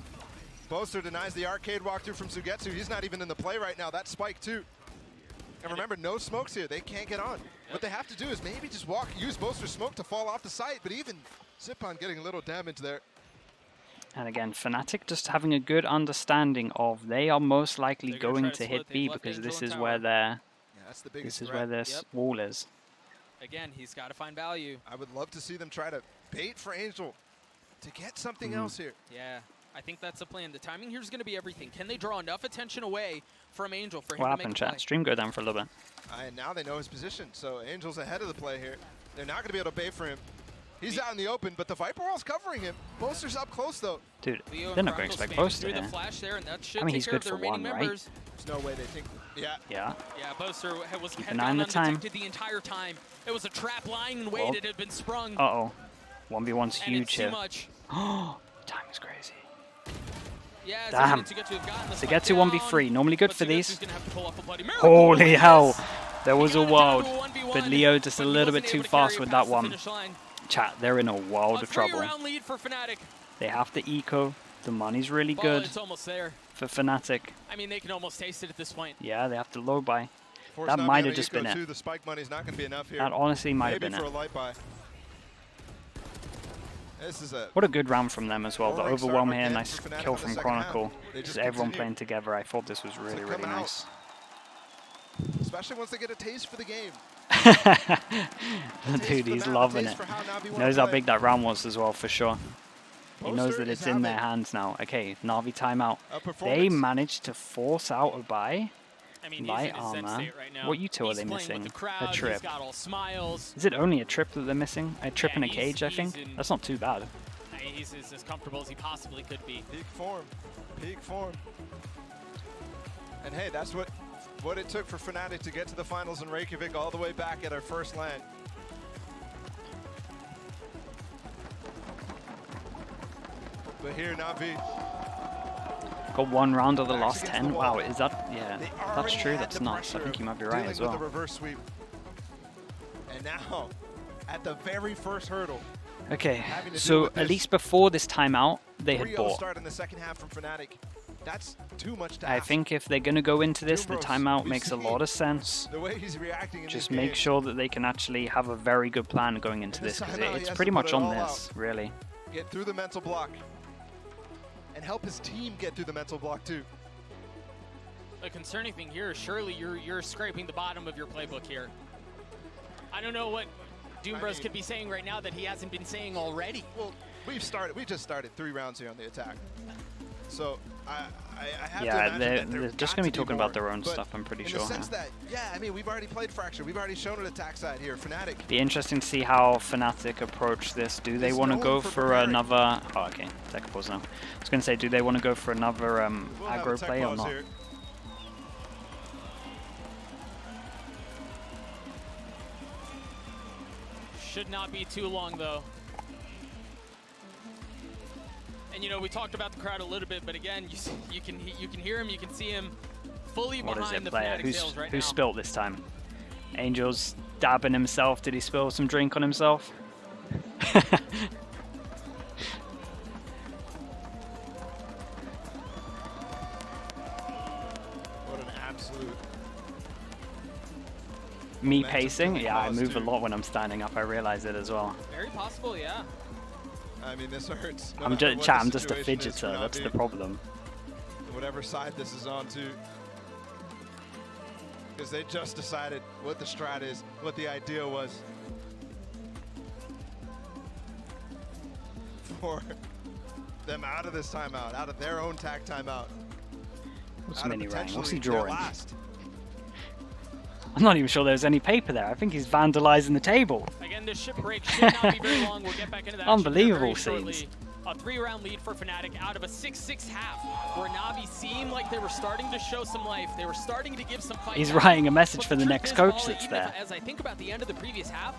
Boaster denies the arcade walkthrough from Sugetsu. He's not even in the play right now. That's Spike too. And remember, no smokes here. They can't get on. What they have to do is maybe just use Boaster's smoke to fall off the site, but even Zipan getting a little damage there. And again, Fnatic just having a good understanding of they are most likely going to hit B because this is where their wall is. Again, he's got to find value. I would love to see them try to bait for Angel to get something else here. Yeah, I think that's the plan. The timing here is going to be everything. Can they draw enough attention away from Angel for him What to happened, make a play? chat? Stream go down for a little bit. And now they know his position, so Angel's ahead of the play here. They're not going to be able to bait for him. He's out in the open, but the Viper Wall's covering him. Boaster's up close, though. Dude, Leo they're and not going to Chronicles expect spamming Boaster through the here. flash there, and that should I mean, take he's care good of the for remaining one, right? members. There's no way they think. Yeah. Yeah. Yeah, Boaster was Keep head an eye down on the time. undetected the entire time. It was a trap lying in wait. Well. It had been sprung. Uh-oh. 1v1's and huge it's here. too much. Oh, time is crazy. Yeah, Damn. to get to have gotten the To get to spike 1v3, down, normally good but for Sugetsu's these. gonna have to pull off a bloody miracle. Holy Yes! hell. There was He a got it down world, to a 1v1, but Leo just a but he little wasn't bit too able to carry fast it with past that the one. finish line. Chat, they're in a world A of trouble. 3-round lead for Fnatic. They have to eco. The money's really Ball, good it's almost there. for Fnatic. I mean, they can almost taste it at this point. Yeah, they have to low buy. Force That Navi might on have the just eco been it. too. The spike money's not going to be enough here. That honestly might have Maybe been for it. a light buy. This is a What a good round from them as well. The roaring start overwhelm here, again nice for Fnatic kill in the from second half. Chronicle. They Just just everyone continue playing together. I thought this was really, really come out. nice. especially once they get a taste for the game. Dude, he's loving it. Knows how big that round was as well, for sure. He knows Poster that is it's in their having hands now. Okay, Na'Vi timeout. a They performance. managed to force out a buy. I mean, Light he's in his zen armor. state right now. What you two are He's they playing missing? With the A crowd. trip. He's got all smiles. Is it only a trip that they're missing? A trip Yeah, and a he's- cage, I he's think? in- That's not too bad. He's as comfortable as he possibly could be. Peak form. Peak form. And hey, that's what it took for Fnatic to get to the finals in Reykjavik all the way back at our first LAN. But here, NaVi. Got one round of the Backs last against 10. the wall. Wow, is that? Yeah, They that's already true. had That's the nuts. I pressure think you might be of right dealing as with well. the reverse sweep. And now, at the very first hurdle, Okay, having to deal so with at this least before this timeout, they had 3-0 bought. start in the second half from Fnatic. That's too much to I ask. think if they're going to go into this, the Doombrose, timeout we've makes a seen lot of sense. the way he's reacting in Just this make game. sure that they can actually have a very good plan going into This this, because timeout, he it's has pretty to put much it on all this, really. Get through the mental block. And help his team get through the mental block too. The concerning thing here is surely you're scraping the bottom of your playbook here. I don't know what Doombrose mean- could be saying right now that he hasn't been saying already. Well, we just started 3 rounds here on the attack. So I have to Yeah, imagine they're that there just got going to be to talking more, about their own but stuff, I'm pretty in sure. the sense huh? that, yeah, I mean, we've already played Fracture. We've already shown an attack side here. Fnatic. Be interesting to see how Fnatic approach this. Do they He's want to known go for for preparing. another... Oh, okay. Take a pause now. I was going to say, do they want to go for another We'll have a aggro tech play or pause not? here. Should not be too long though. And you know, we talked about the crowd a little bit, but again, you can hear him, you can see him fully What is behind it, the player? Fnatic sails right Who now. spilt this time? Angel's dabbing himself. Did he spill some drink on himself? What an absolute. Me Momentum pacing? to the Yeah, I cause, move a too. lot when I'm standing up. I realize it as well. Very possible, yeah. I mean, this hurts. No I'm matter just, what chat, the I'm just a situation is for fidgeter. That's the NaVi. problem. Whatever side this is on too. Because they just decided what the strat is, what the idea was. For them out of this timeout, out of their own tag timeout. What's out of mini rank? What's potentially he their drawing? last. I'm not even sure there's any paper there. I think he's vandalizing the table. Again, this ship break should not be very long. We'll get back into that. Unbelievable ship here very scenes. shortly. A 3-round lead for Fnatic out of a 6-6 half, where NaVi seemed like they were starting to show some life. They were starting to give some fight. He's back. writing a message But for the truth next is, coach Molly, that's even there. as I think about the end of the previous half,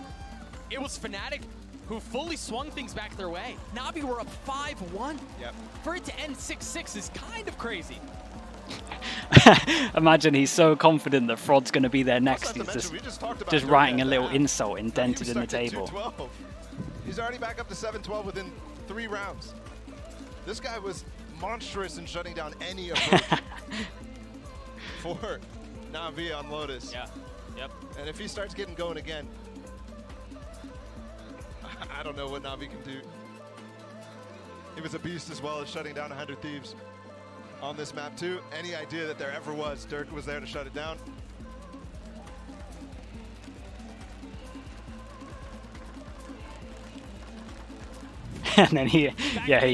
it was Fnatic who fully swung things back their way. NaVi were up 5-1. Yep. For it to end 6-6 is kind of crazy. Imagine he's so confident that Frod's going to be there next. Also have to He's mention, we just talked about just Dirk writing at a the little half. insult He indented was in the stuck at table. 212. He's already back up to 7-12 within 3 rounds. This guy was monstrous in shutting down any approach for NaVi on Lotus. Yeah. Yep. And if he starts getting going again, I don't know what NaVi can do. He was a beast as well as shutting down 100 Thieves on this map too. Any idea that there ever was, Dirk was there to shut it down. And then he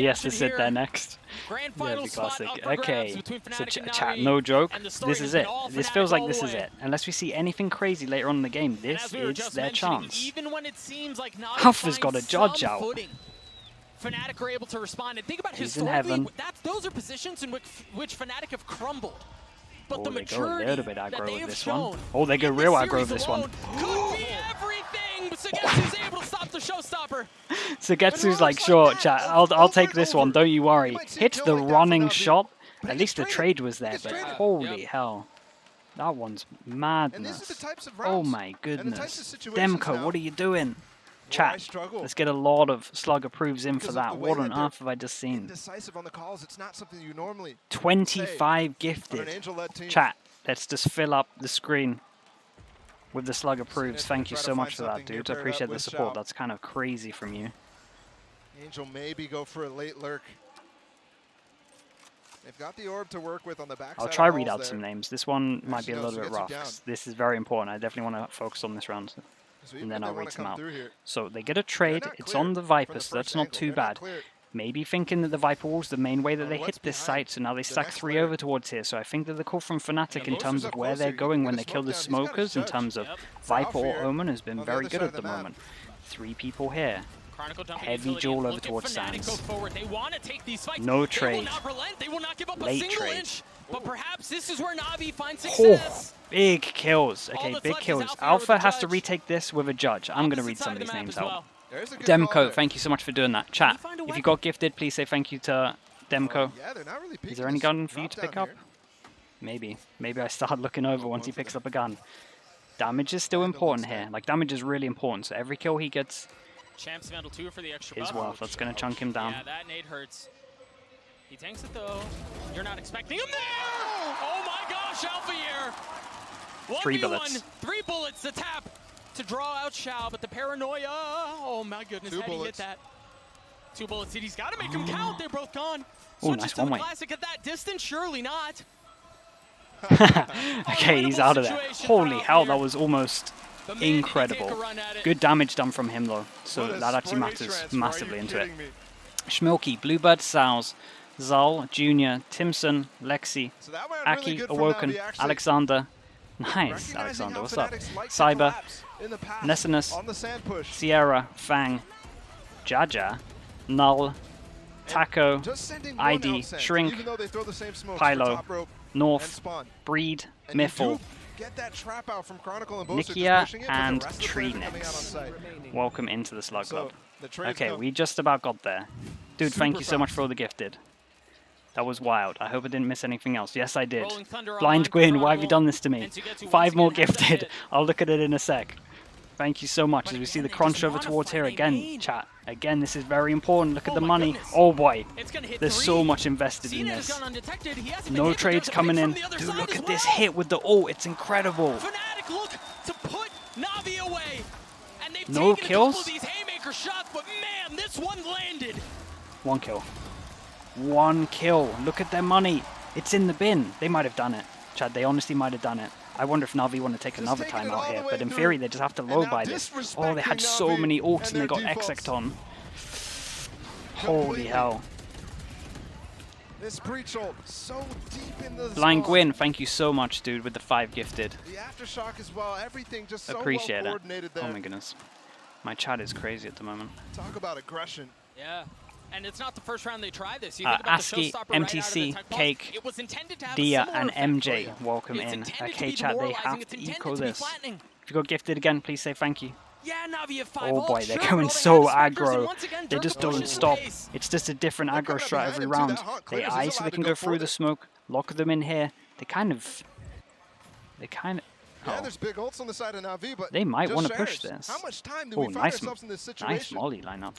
has to sit there next. Grand Yeah, final be spot classic. up for grabs Okay, between so Fnatic and chat, NaVi, no joke. and the story This is has it. been all This Fnatic feels like all this the is way. it. Unless we see anything crazy later on in the game, And this as we were is just their mentioning, chance. even when it seems like NaVi Alpha's got finds a judge some out. footing, Fnatic are able to respond. And think about He's in historically, heaven. those are positions in which Fnatic have crumbled. But Oh, the they go a maturity little bit that aggro they with have this one. shown Oh, they go in real this aggro with series this one. alone could be everything. But Sugetsu's able to stop the showstopper. So Getsu's like, sure, chat, I'll take this one, don't you worry. Hits the running shot. At least the trade was there, but holy hell. That one's madness. Oh my goodness. Demko, what are you doing? Chat, let's get a lot of Slug approves in for that. What on earth have I just seen? Indecisive on the calls. It's not something you normally 25 on gifted. an Angel-led team. Chat, let's just fill up the screen with the Slug approves. Thank you so much for that, dude. I appreciate the support. That's kind of crazy from you. Angel maybe go for a late lurk. They've got the orb to work with on the back. I'll try read out some names. This one might be a little bit rough. 'Cause this is very important. I definitely want to focus on this round. And then I'll read some out. So they get a trade. It's on the Viper, so that's not too bad. Maybe thinking that the Viper wall's the main way that they hit this site, so now they stack 3 over towards here. So I think that the call from Fnatic in terms of where they're going when they kill the smokers, in terms of Viper or Omen, has been very good at the moment. 3 people here. Heavy duel over towards Sands. No trade. Late trade. But perhaps this is where NaVi finds Oh, success. big kills. Okay, big kills. Alpha has to retake this with a judge. I'm going to read some of these names out. Demko, thank you so much for doing that. Chat, if you got gifted, please say thank you to Demko. Is there any gun for you to pick up? Maybe. Maybe I start looking over once he picks up a gun. Damage is still important here. Like, damage is really important. So every kill he gets Champs Vandal 2 for the extra is buff. worth. That's going to chunk him down. Yeah, that nade hurts. He tanks it though. You're not expecting him there! Oh my gosh, Alpha Year! 3 1v1, bullets. 3 bullets to tap to draw out Shao, but the paranoia. Oh my goodness, how did he hit that? 2 bullets. He's got to make them count. They're both gone. Oh, nice one way. Classic at that distance, surely not. Okay, he's out of there. Holy hell, that was almost incredible. Good damage done from him though, so that actually matters massively into it. Schmilky, Bluebird, Salz, Zal, Junior, Timson, Lexi, Aki, Awoken, Alexander. Nice, Alexander, what's up? Cyber, Nessinus, Sierra, Fang, Jaja, Null, Taco, ID, Shrink, Pylo, North, Breed, Miffle, Nikia, and Treenix. Welcome into the Slug Club. Okay, we just about got there. Dude, thank you so much for all the gifted. That was wild. I hope I didn't miss anything else. Yes, I did. Blind Gwyn, why have you done this to me? 5 more gifted. I'll look at it in a sec. Thank you so much. As we see the crunch over towards here again, chat. Again, this is very important. Look at the money. Oh boy. There's so much invested in this. No trades coming in. Dude, look at this hit with the ult. It's incredible. Fnatic look to put NaVi away. And they've No taken kills? a couple of these haymaker shots, but man, this one landed. 1 kill. 1 kill. Look at their money. It's in the bin. They might have done it. Chad, they honestly might have done it. I wonder if NaVi want to take another time out here, but in theory they just have to low buy this. Oh, they had so many ults and they got Exect on. Holy hell. This breach ult so deep in the Blind spawn. Gwyn, thank you so much, dude, with the 5 gifted. The aftershock as well. Everything just so Appreciate well it. coordinated there. Oh my goodness. My chat is crazy at the moment. Talk about aggression. Yeah. And it's not the first round they try this. You think about the ASCII, showstopper right MTC, out of the tech box. Cake, It was intended to have a Dia, similar and effect. MJ, welcome It's in. intended to Okay, be chat, they demoralizing. have It's to intended eco to be this. flattening. If you got gifted again, please say thank you. Yeah, NaVi have 5 Oh boy, ults, they're sure, going but so all they had is Spectres, and aggro. once again, They Dirk just pushes don't the stop. pace. It's just a different They're aggro coming up strat behind every him too. round. That haunt They clears. He's eye so allowed they to can go go through for the this. smoke, lock them in here. They kind of... Yeah, there's big ults on the side of NaVi, but They might just want to push shares. this. How much time do Oh, we find ourselves in this situation? nice molly lineup.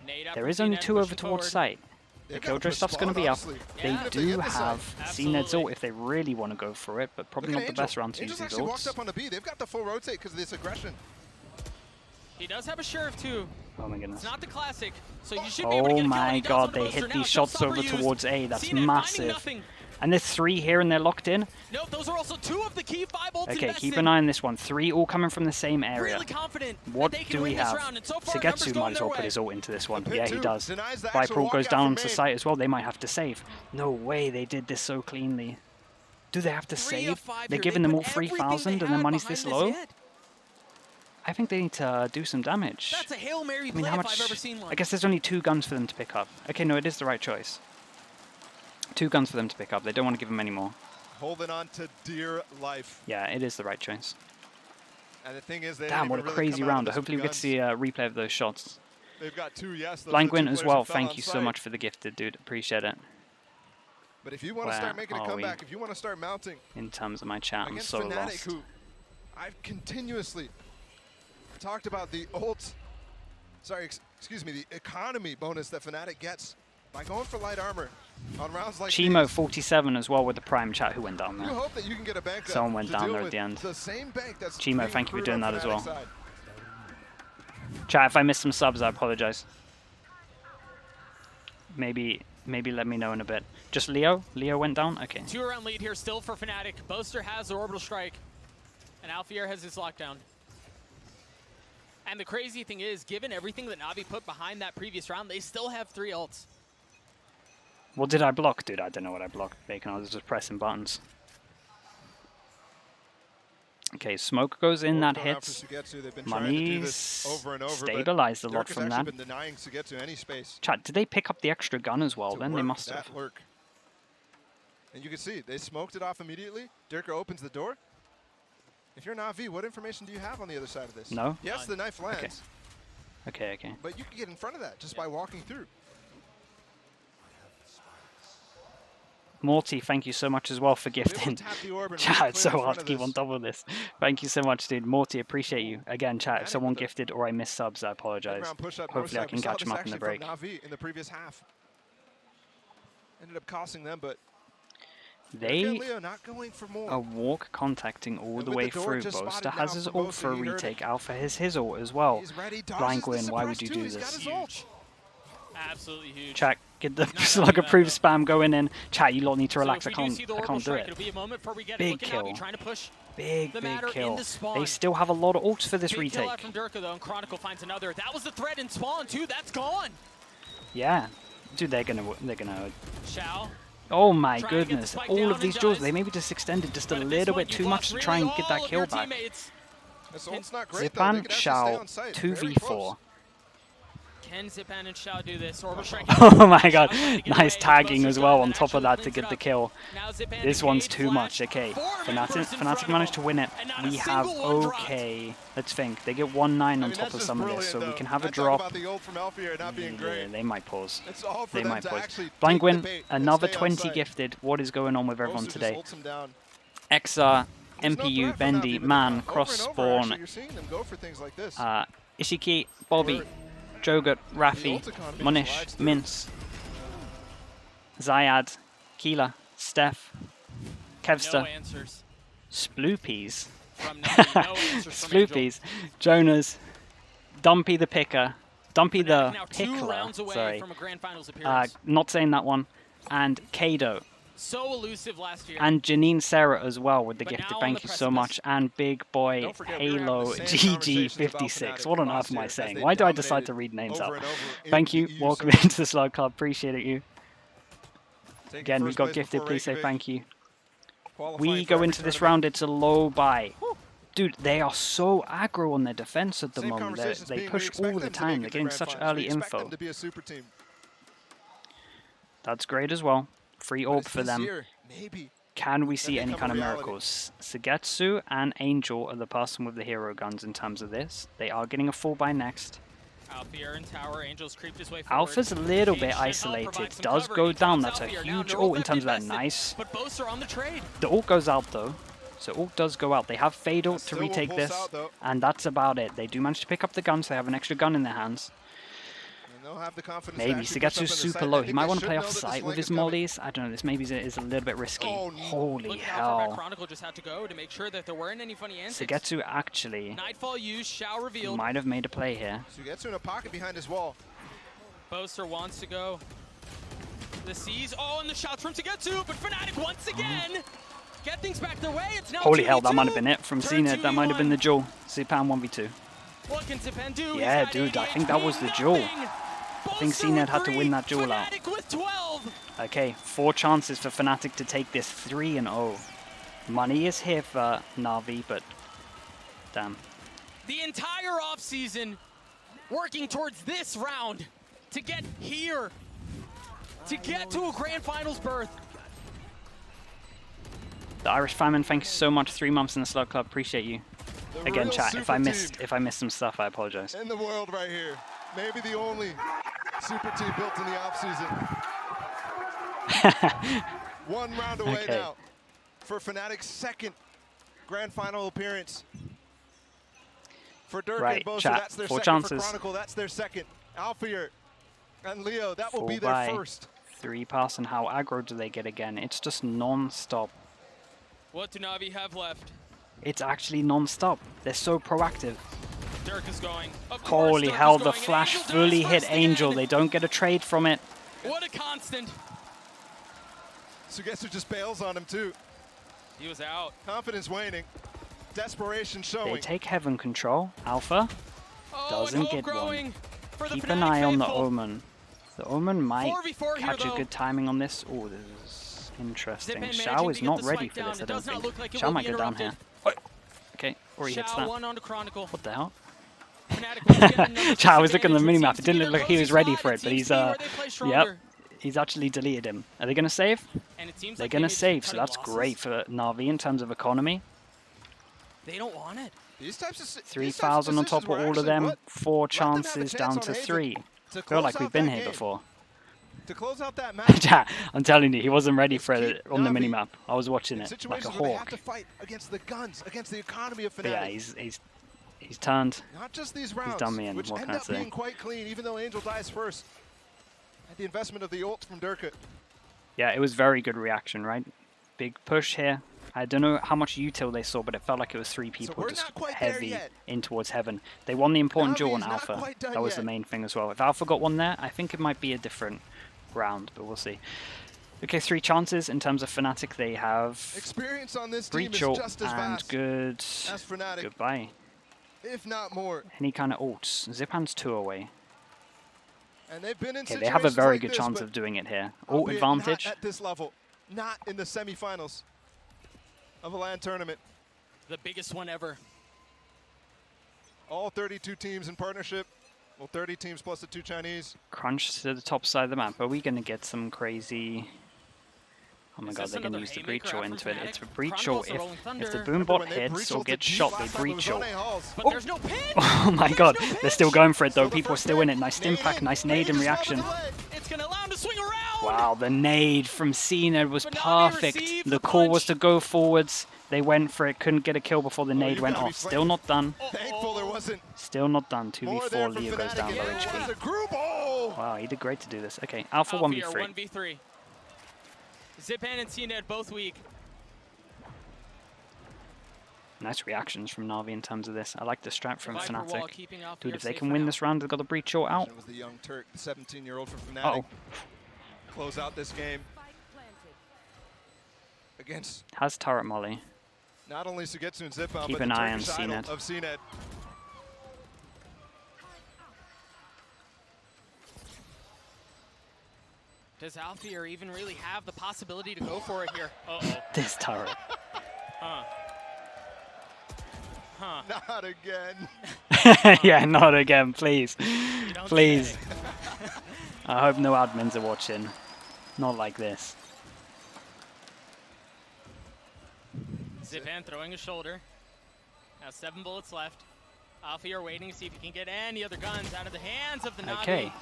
Nade up There from is only CNED 2 over pushing towards forward. site. The They've got Killjoy to stuff's going to spawn, be up. honestly. They Yeah. If they do hit the site. have CNED's Absolutely. ult if they really want to go for it, but probably Look not at the Angel. best round to use Angel's these actually walked ults. up on the B. They've got the full rotate because of this aggression. He does have a Sheriff too. Oh my goodness. It's not the classic, so you should be able to Oh get a kill when my he does god, on the they booster hit now. these shots Showstopper over used. towards A. That's CNED finding massive. nothing. And there's 3 here and they're locked in. No, those are also 2 of the key 5 ults Okay, invested. keep an eye on this one. 3 all coming from the same area. Really confident What that they can do we win this have? round, and so far, Sigetsu numbers might going as their well put way. his ult into this one. Pit Yeah, he 2 does. denies the Viper actual ult goes walkout down from to main. site as well. They might have to save. No way they did this so cleanly. Do they have to 3 save? of 5 They're here. giving They them all put everything 3,000 they and their had money's behind this this low? hit. I think they need to do some damage. That's a Hail Mary I play mean, how if I've much? ever seen one. I guess there's only 2 guns for them to pick up. Okay, no, it is the right choice. 2 guns for them to pick up. They don't want to give them any more. Holding on to dear life. Yeah, it is the right choice. And the thing is, they Damn, didn't what a even really crazy come out round. with Hopefully we get to guns. see a replay of those shots. They've got 2, yes. those are Blind the 2 Gwyn as players well. who fell Thank on you so site. much for the gifted, dude. Appreciate it. But if you want to Where start making a are we? comeback, if you want to start mounting In terms of my chat, I'm against so Fnatic, lost. who I've continuously talked about the ult, sorry, excuse me, the economy bonus that Fnatic gets by going for light armor on rounds like Chimo these. 47 as well with the prime chat. Who went down You there? hope that you can get a bank up Someone went to down deal there at with the end. The same bank that's Chimo, being thank you for accrued doing on that as Fnatic's well. side. Chat, if I missed some subs, I apologize. Maybe let me know in a bit. Just Leo? Leo went down? Okay. 2-round lead here still for Fnatic. Boaster has the orbital strike, and Alfier has his lockdown. And the crazy thing is, given everything that NaVi put behind that previous round, they still have 3 ults. What did I block? Dude, I don't know what I blocked. Bacon, I was just pressing buttons. Okay, smoke goes in, that Going out hits. for Sugetsu. They've been trying to do Money's this over and over, but stabilized a lot Dirk has from actually that. been denying Sugetsu any space Chat, did they pick up the extra gun as well? to Then they work must have. that lurk. And you can see, they smoked it off immediately. Dirk opens the door. If you're NaVi, what information do you have on the other side of this? No? Yes, the knife lands, Okay, okay. but you can get in front of that just by walking through. Morty, thank you so much as well for Be able to gifting. tap the orb and Chat, really it's clear so in hard front to of keep on this. top of this. Thank you so much, dude. Morty, appreciate you. Again, chat, if Fnatic someone with a gifted or I missed subs, I apologize. Round push up, Hopefully I can catch them up in the break. From NaVi in the previous half. Ended up costing them, but They Leo not going for more. are walk contacting all And the with way the door through. just Boaster spotted has now his from ult Boaster, for a he heard it. retake. Alpha has his ult as well. He's ready, Blind dodges the Gwyn, why would suppress you too. do He's got this? his ult. Absolutely huge. Chat, get the He's not slug happy about approved that. spam going in. Chat, you lot need to So relax. if I we do see the can't orbital do strike, it. It'll be a moment before we get Big it. Look at kill. NaVi trying to push Big the matter kill. into spawn. They still have a lot of ults for this Big kill retake. out from Durka though, and Chronicle finds another. That was the threat in spawn too. That's gone. Yeah, dude, they're gonna. Shao. Oh my Trying to get the goodness! spike All down of these and duels, does. they maybe just extended just a But at this little point, bit you've too much lost to try and really get that all of kill your back. teammates. This ult's not great, though. They Zipan, could actually stay Shao, on site. Very 2v4. close. Can Zipan and Shao do this? Orbital strike. Oh my god, Shao trying to get nice away. It's tagging Boaster's as well gun on that top of actually that to cleans get it the up. kill. Now Zipan This engaged, one's too flash. much, okay. 4 members in front Fnatic of managed to him. win it. And not a We have, single one dropped. okay, let's think. They get 1-9 on that's top of just some of this, so brilliant, we can though. have a I talk drop. about the ult from Alfier not being Yeah, great. they might pause. It's all for They them might to pause. actually Blind take the Gwyn, bait another and stay on 20 site. gifted. What is going on with everyone Boaster today? just ults him down. XR, There's no MPU, threat from Bendy, NaVi, but Man, over Cross and over, Spawn, actually, you're seeing them go for things like this. Ishiki, Bobby, Jogut, Rafi, ult economy Munish, slides through. Mince, Zyad, Keela, Steph, No Kevster, answers Sploopies, from NaVi. No answers from Angel. Sploopies, Jonas, Dumpy the Picker, Dumpy the Fnatic now 2 Pickler, rounds away sorry, from a grand finals appearance. not saying that one, and Kado, So elusive last year. and Janine Sarah as well with the But gifted. now on Thank the you so precipice. much, and Big Boy Don't forget, we were having Halo the same conversations about GG56. Fnatic What on last earth am I year as saying? they Why do I decide dominated to read names over up? and over in Thank the you. EU Welcome circuit. into the Slug Club. Appreciate it, you. Taking Again, we first got place gifted. before Please say Reykjavik. thank you. Qualifying We for go every into this tournament. round. It's a low buy. Dude, they are so aggro on their defense at the Same moment. conversations They being, we push expect all the them to time. make They're it to getting grand such finals. early We expect info. them to be a super team. That's great as well. Free But orb it's for this them. year, maybe. Can we see That any become kind a of reality. miracles? Sugetsu and Angel are the person with the hero guns in terms of this. They are getting a full buy next. Alfier and Tower, Angel's creeped his way forward. Alpha's a little Cage bit should help isolated. provide some Does cover, go and he down. drops That's a Alfier. Now huge Neural ult in Theft terms of that. invested, Nice. But Boaster on the trade. The ult goes out though. So ult does go out. They have Fade ult to Still won't retake pulse this. out, though. And that's about it. They do manage to pick up the gun, so they have an extra gun in their hands. And they'll have the confidence to Maybe actually push up Sugetsu's into super site. low. I He think might they want to should play know off that this site lane with his is coming. mollies. I don't know. This maybe is a little bit risky. Oh, no. Holy Look at how far back hell. Chronicle just had to go to make sure that there weren't any funny antics. Sugetsu actually Nightfall used, Shao revealed. might have made a play here. Sugetsu in a pocket behind his wall. Boaster wants to go. The C's, oh, and the shots from Sugetsu, but Fnatic once again get things back their way. It's now Holy hell, 2v2. that might have been it from Turn CNED. That might have been the 2v1. duel. Zipan 1v2. What can Zipan do? Yeah, He's got dude, I 80 think that was the HP, duel. nothing. I think Bolster CNED with had to 3, win that duel out. Fnatic with 12. Okay, 4 chances for Fnatic to take this 3-0. Money is here for NaVi, but damn. The entire offseason working towards this round to get here, to get to a grand finals berth. The Irish Famine, thank you so much. 3 months in the Slug Club, appreciate you. The Again, real chat, super if I missed some stuff, I apologize. team in the world right here. Maybe the only super team built in the offseason. One round away Okay. now for Fnatic's second grand final appearance. For Dirk Right, and Bosa, chat, that's their 4 second. chances. For Chronicle, that's their second. Alfier and Leo, that will 4 be their by first. 3 pass, and how aggro do they get again? It's just non-stop. What do NaVi have left? It's actually non-stop. They're so proactive. Dirk is going. Of course, Holy Dirk hell, is the going, and flash Angel does fully hit first Angel. again. They don't get a trade from it. What a constant. Sugetsu just bails on him too. He was out. Confidence waning. Desperation They showing. take heaven control. Alpha Oh, doesn't and hope get one. growing for the Keep Fnatic an eye on the faithful. Omen. The Omen might 4v4 here, catch a though. good timing on this. Oh, this is interesting. Zipan Xiao managing is to get not the ready spike for down. this, I It don't does not think. look like it Xiao will might be go down here. interrupted. Okay, or he hits Xiao that. one onto Chronicle. What the hell? Fnatic will get another Xiao was looking at the disadvantage. minimap. Seems It to be didn't their look like he was closing ready spot. for it, but seems he's to be where they play yep. stronger. He's actually deleted him. Are they going to save? And it seems They're like going they to made save, some so cutting that's losses. great for Na'Vi in terms of economy. They don't want it. These types of 3,000 on top of all of them. 4 chances down to 3. Feel like we've been here before. To close out that match. Chat, I'm telling you, he wasn't ready for Keep it on the Na'Vi minimap. I was watching in it like a situations where they have hawk. to fight against the guns, against the economy of But yeah, Fnatic. he's turned. Not just these rounds, done me in, which what end can I up say? being quite clean, even though Angel dies first. At the investment of the ult from Durka. Yeah, it was very good reaction, right? Big push here. I don't know how much util they saw, but it felt like it was 3 people we're just not quite there heavy yet. in towards heaven. They won the important duel on Navi's not Alpha. quite done That was the yet. main thing as well. If Alpha got one there, I think it might be a different round, but we'll see. Okay, 3 chances in terms of Fnatic. They have Experience on this team is Breach ult just as and vast good. as Fnatic, Goodbye. if not more. Any kind of ults. Zipan's 2 away. And they've been in Okay, they have a situations very like good this, chance but of doing it here. Ult albeit advantage. Not at this level, not in the semifinals of a LAN tournament. The biggest one ever. All 32 teams in partnership. Well, 30 teams plus the 2 Chinese. Crunch to the top side of the map. Are we going to get some crazy... Oh my Is god, this they can another use the haymaker breach ult out from into it. Fnatic? It's a breach Chronicles ult. are rolling If thunder. the Remember boombot when they hits breach or ulted gets deep shot, last they time, it was breach ult. Zone A Halls. But there's no pin. Oh my There's god, no they're pitch. still going for it though. So the People are first still in hit, it. Nice nade impact, in. nice nade in Just reaction. love the delay. It's going to allow him to swing around. Wow, the nade from CNED was But Na'Vi perfect. received The the call was punch. to go forwards. They went for it, couldn't get a kill before the nade you went gotta be off. Still not done. Thankful there wasn't Still not done. more there 2v4, from Leo goes Fnatic. down and low there HP. was a group. Oh! Wow, he did great to do this. Okay, Alpha Alfier 1v3. 1v3. Zipan and CNED both weak. Nice reactions from Na'Vi in terms of this. I like the strat from Viper wall Fnatic. keeping Alfier Dude, if they safe can for win now. this round, they've got the breach ult out. It was the young Turk, the 17-year-old from Fnatic. Uh-oh. Close out this game against Has turret molly. not only Sugetsu and Zipan, Keep but an the eye on Turkish idol CNED. of CNED. Does Alfier even really have the possibility to go for it here? Uh-oh. This turret. Huh. Huh. Not again. Yeah, not again, please. You don't Please. say. I hope no admins are watching. Not like this. Zipan throwing a shoulder. Now 7 bullets left. Alfier waiting to see if he can get any other guns out of the hands of the Na'Vi Okay.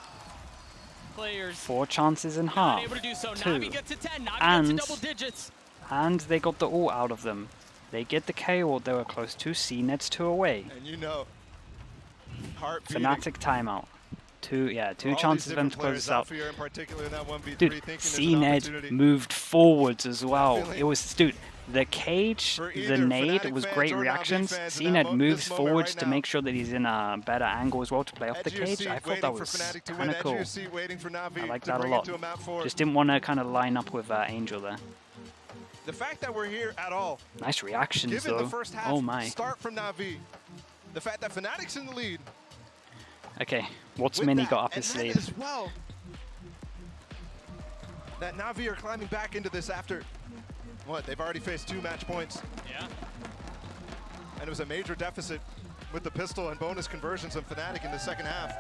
players. 4 chances in Not half. able to do so. 2. Na'Vi gets to 10. Na'Vi And- gets to double digits. And they got the ult out of them. They get the KO they were close to. CNED's 2 away. And you know, heart beating. Fnatic timeout. 2 All chances these of them to different close this out. players, Alfier in particular in that 1v3, Dude, thinking there's an CNED opportunity. moved forwards as well. Feeling- It was, dude, The cage, For the either nade Fnatic was fans great or NaVi reactions. fans in that CNED moves this moment forwards right to now. make sure that he's in a better angle as well to play off the Edge of your cage. seat, I thought waiting that for was Fnatic to win. kind of Edge of cool. your seat, waiting for NaVi I like to that a bring lot. it to a map 4. Just didn't want to kind of line up with Angel there. The fact that we're here at all, Nice reactions given though. the first half Oh my. start from NaVi, the fact that Fnatic's in the lead. Okay, what's with Mini that, got up and his then sleeve? as well, that NaVi are climbing back into this after, what, they've already faced 2 match points. Yeah. And it was a major deficit with the pistol and bonus conversions of Fnatic in the second half.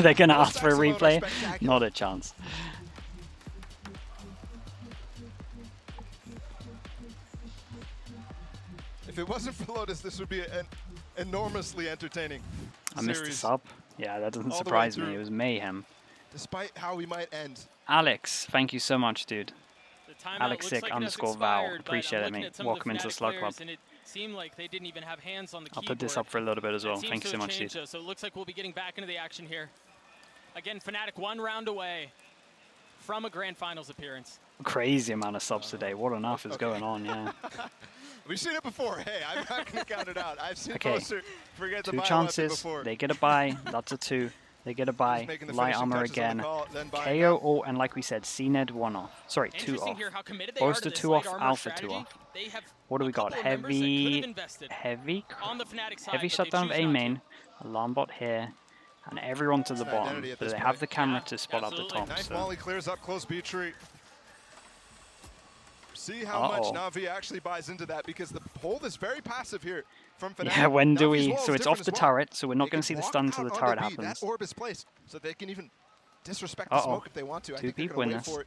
They're going to Those ask for a stacks alone are replay? spectacular. Not a chance. If it wasn't for Lotus, this would be an enormously entertaining I missed the series, sub. Yeah, that doesn't all the way surprise me. through. It was mayhem. despite how we might end. Alex, thank you so much, dude. The timeout Alex looks Sick like it has underscore Val. expired, but Appreciate I'm it, looking mate. at some of Welcome the into Fnatic Slug Club. players, and it seemed like they didn't even have hands on the I'll keyboard. put this up for a little bit as well. That seems Thank you to so have much, changed, dude. though, so it looks like we'll be getting back into the action here. Again, Fnatic 1 round away from a grand finals appearance. Crazy amount of subs today. What on earth is going on? Yeah. We've seen it before. Hey, I'm not going to count it out. I've seen Okay. Poster forget the 2 buy chances. before. They get a buy. That's a 2. They get a buy. making the Light finishing armor touches on the again. call, then buy KO now. ult, and like we said, CNED 1 off. Sorry, 2 Interesting off. here how committed they are to Boaster this 2 light off, armor Alpha 2 strategy. off. They have What do a we got? couple of members that could have Heavy, invested heavy, on the Fnatic side, heavy but they shutdown of choose A not to. main. Alarm bot here, and everyone to the It's bottom. identity at So this they point. have the camera Yeah, to spot up the absolutely. top. Nice So. volley clears up close B tree. See how much Uh-oh. NaVi actually buys into that, because the hold is very passive here from Fnatic. Yeah, when do Navi's we? wall So is it's different off the as well. turret, so we're not They going can to see the walk stun until out the onto turret B. happens. That orb is placed, so they can even disrespect the Uh-oh. smoke if they want to. I Two think they're peep going to win wait this. for it.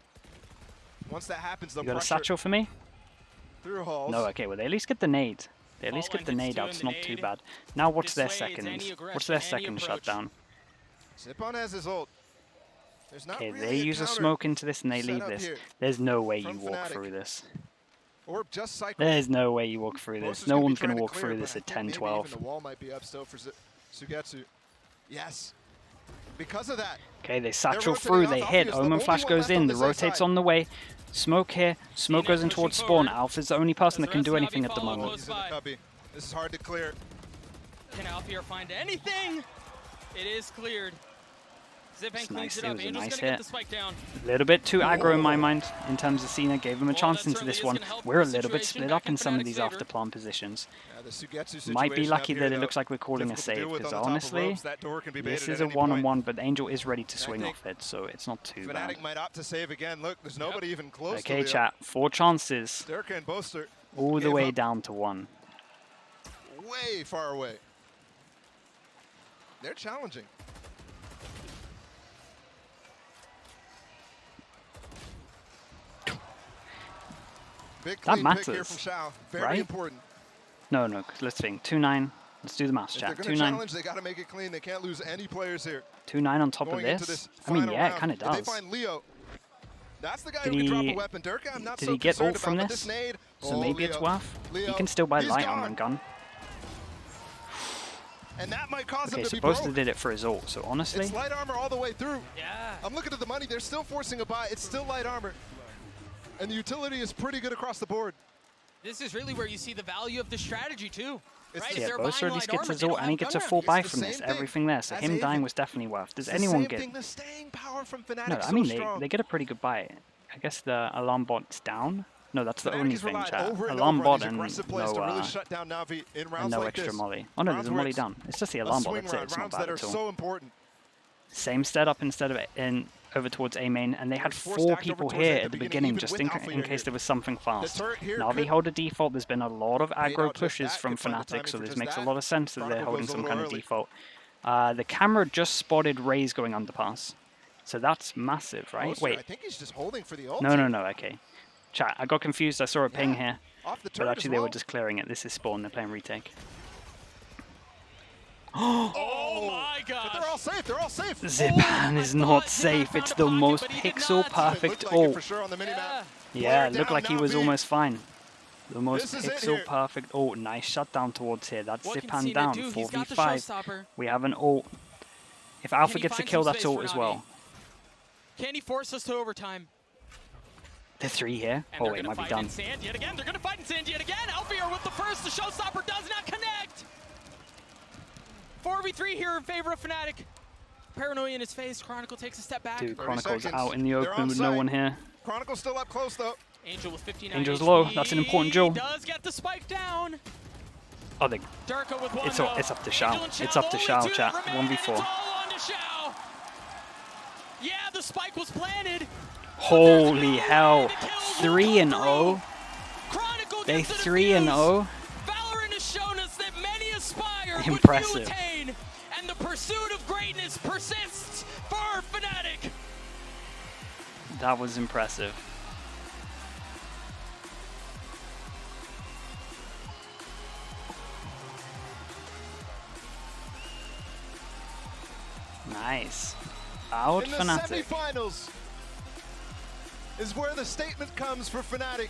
Once that happens, they'll You got a pressure satchel for me? through halls. No, okay, well they at least get the nade. They at least All get the line nade hits out, two it's in not the too nade. bad. Now what's their Dissuades second? any What's their aggression, any second approach. shutdown? Zippon has his ult. There's not Okay, really they a use a counter smoke into this and they set leave up this. here There's no way you from walk Fnatic. through this. Orb just cycled. There's no way you walk through this. Boaster's No gonna be one's going trying to walk clear, through but this I at think maybe 10-12. even the wall might be up still for Sugetsu. Yes. Because of that. Okay, they satchel rotating through, off. they Alpha hit, is the Omen only Flash one goes left in, on the this A rotate's side. on the way. Smoke here, smoke CNED goes in pushing towards spawn. forward. Alpha's the only person As that the can rest do of anything NaVi at the follow moment. close. He's in the by. cubby. This is hard to clear. Can Alfier find anything? It is cleared. Zipan It's cleans nice, it it up. was a Angel's nice gonna get hit. the spike down. A little bit too aggro in my mind in terms of Cena. Gave him a Well, chance that into this certainly one. is gonna help We're a the little bit situation split back up in in some of Fnatic's these favor. after plant positions. Yeah, the Sugetsu Might be situation lucky up that here, it looks though, like we're calling a difficult to save, deal with because on the top of honestly, ropes. That door can be this baited is at a any one-on-one, but Angel is ready to I swing think off it, so it's not too bad. Fnatic might opt to save again. Look, there's nobody even close to Okay, Leo. chat, 4 chances, Durka and Boaster all the gave way up down to 1. way far away. They're challenging. Big That clean pick here matters, from Shao. Very right? important. No, 'cause let's think. 2-9. Let's do the maths, If they're chat. going to 2-9. challenge, they got to make it clean. They can't lose any players here. 2-9 on top of Going into this. this I mean, final yeah, it round. kind of If they does. find Leo, that's the guy Did who can drop he- a weapon. Durka, I'm not Did so he get concerned ult from about, but this? nade. So Oh, maybe it's Leo. worth. Leo, He can still buy he's light gone. armor and gun. And that might cause Okay, him to so be Boaster broke. did it for his ult, so honestly, It's light armor all the way through. Yeah. I'm looking at the money. They're still forcing a buy. It's still light armor. And the utility is pretty good across the board. This is really where you see the value of the strategy too. It's Right? the- If yeah, they're Boaster at buying least light gets armor, his they ult don't and he have gets gun a full It's buy the from this. same thing Everything there, so as him dying Haven. was definitely worth. Does It's the anyone same get? thing. The staying power from Fnatic No, I so mean strong. they get a pretty good buy. I guess the alarm bot's down. No, that's the Fnatic only has thing, relied chat. over and Alarm over on bot these and aggressive plays to really shut down NaVi in rounds no like extra this. molly. Oh no, there's Rounds a where molly it's down. It's just the a alarm bot. swing That's it. round, It's not rounds bad that are at all. so important. Same setup instead of in over towards A main, and they had Four 4 stacked over people towards here A at the beginning, beginning, even just with in Alpha case here. there was something fast. turret here Navi could hold a default. There's been a lot of Bait aggro out just pushes that, from could find the Fnatic, timing so for this just makes a that. lot of sense that they're Chronicle holding goes a some little kind of early. default. The camera just spotted Raze going underpass, so that's massive, right? Boaster, Wait, I think he's just holding for the ult. no, okay. Chat, I got confused. I saw a ping Yeah, here, Off the but turret actually as they were well. just clearing it. This is spawn. They're playing retake. Oh my But gosh. they're all safe. They're all safe. Zipan is not safe. It's the most pixel It perfect looked like it ult. for sure on the minimap. Yeah. Yeah, Player it looked down, like he was NaVi. almost fine. The most This is it pixel here. perfect ult. Nice shutdown towards here. That's What can Zipan Cena down. do? He's got the 4v5. showstopper. We have an ult. If Alpha he gets a find kill, some that's space ult for as Navi? well. Can he force us to overtime? The 3 here. And Oh, they're it gonna might be fight done. in sand yet again. They're gonna fight in sand yet again. Alfier with the first. The showstopper does not connect. 4v3 here in favor of Fnatic. Paranoia in his face. Chronicle takes a step back. Dude, 30 Chronicle's seconds. out in the They're open on with no site. one here. Chronicle's still up close though. Angel with 59 Angel's HP. low. That's an important jewel. Does get the spike down. Oh, they, Durka with one it's though. up to Shao. Angel and It's up to only Shao, two chat. remain, and 1v4. It's all on to Shao. Yeah, the spike was planted. Holy hell. 3-0. Chronicle They gets the 3-0. Valorant has shown us that many aspire Impressive. but few attain, and the pursuit of greatness persists for Fnatic. That was impressive. Nice. Out In the Fnatic. semifinals is where the statement comes for Fnatic.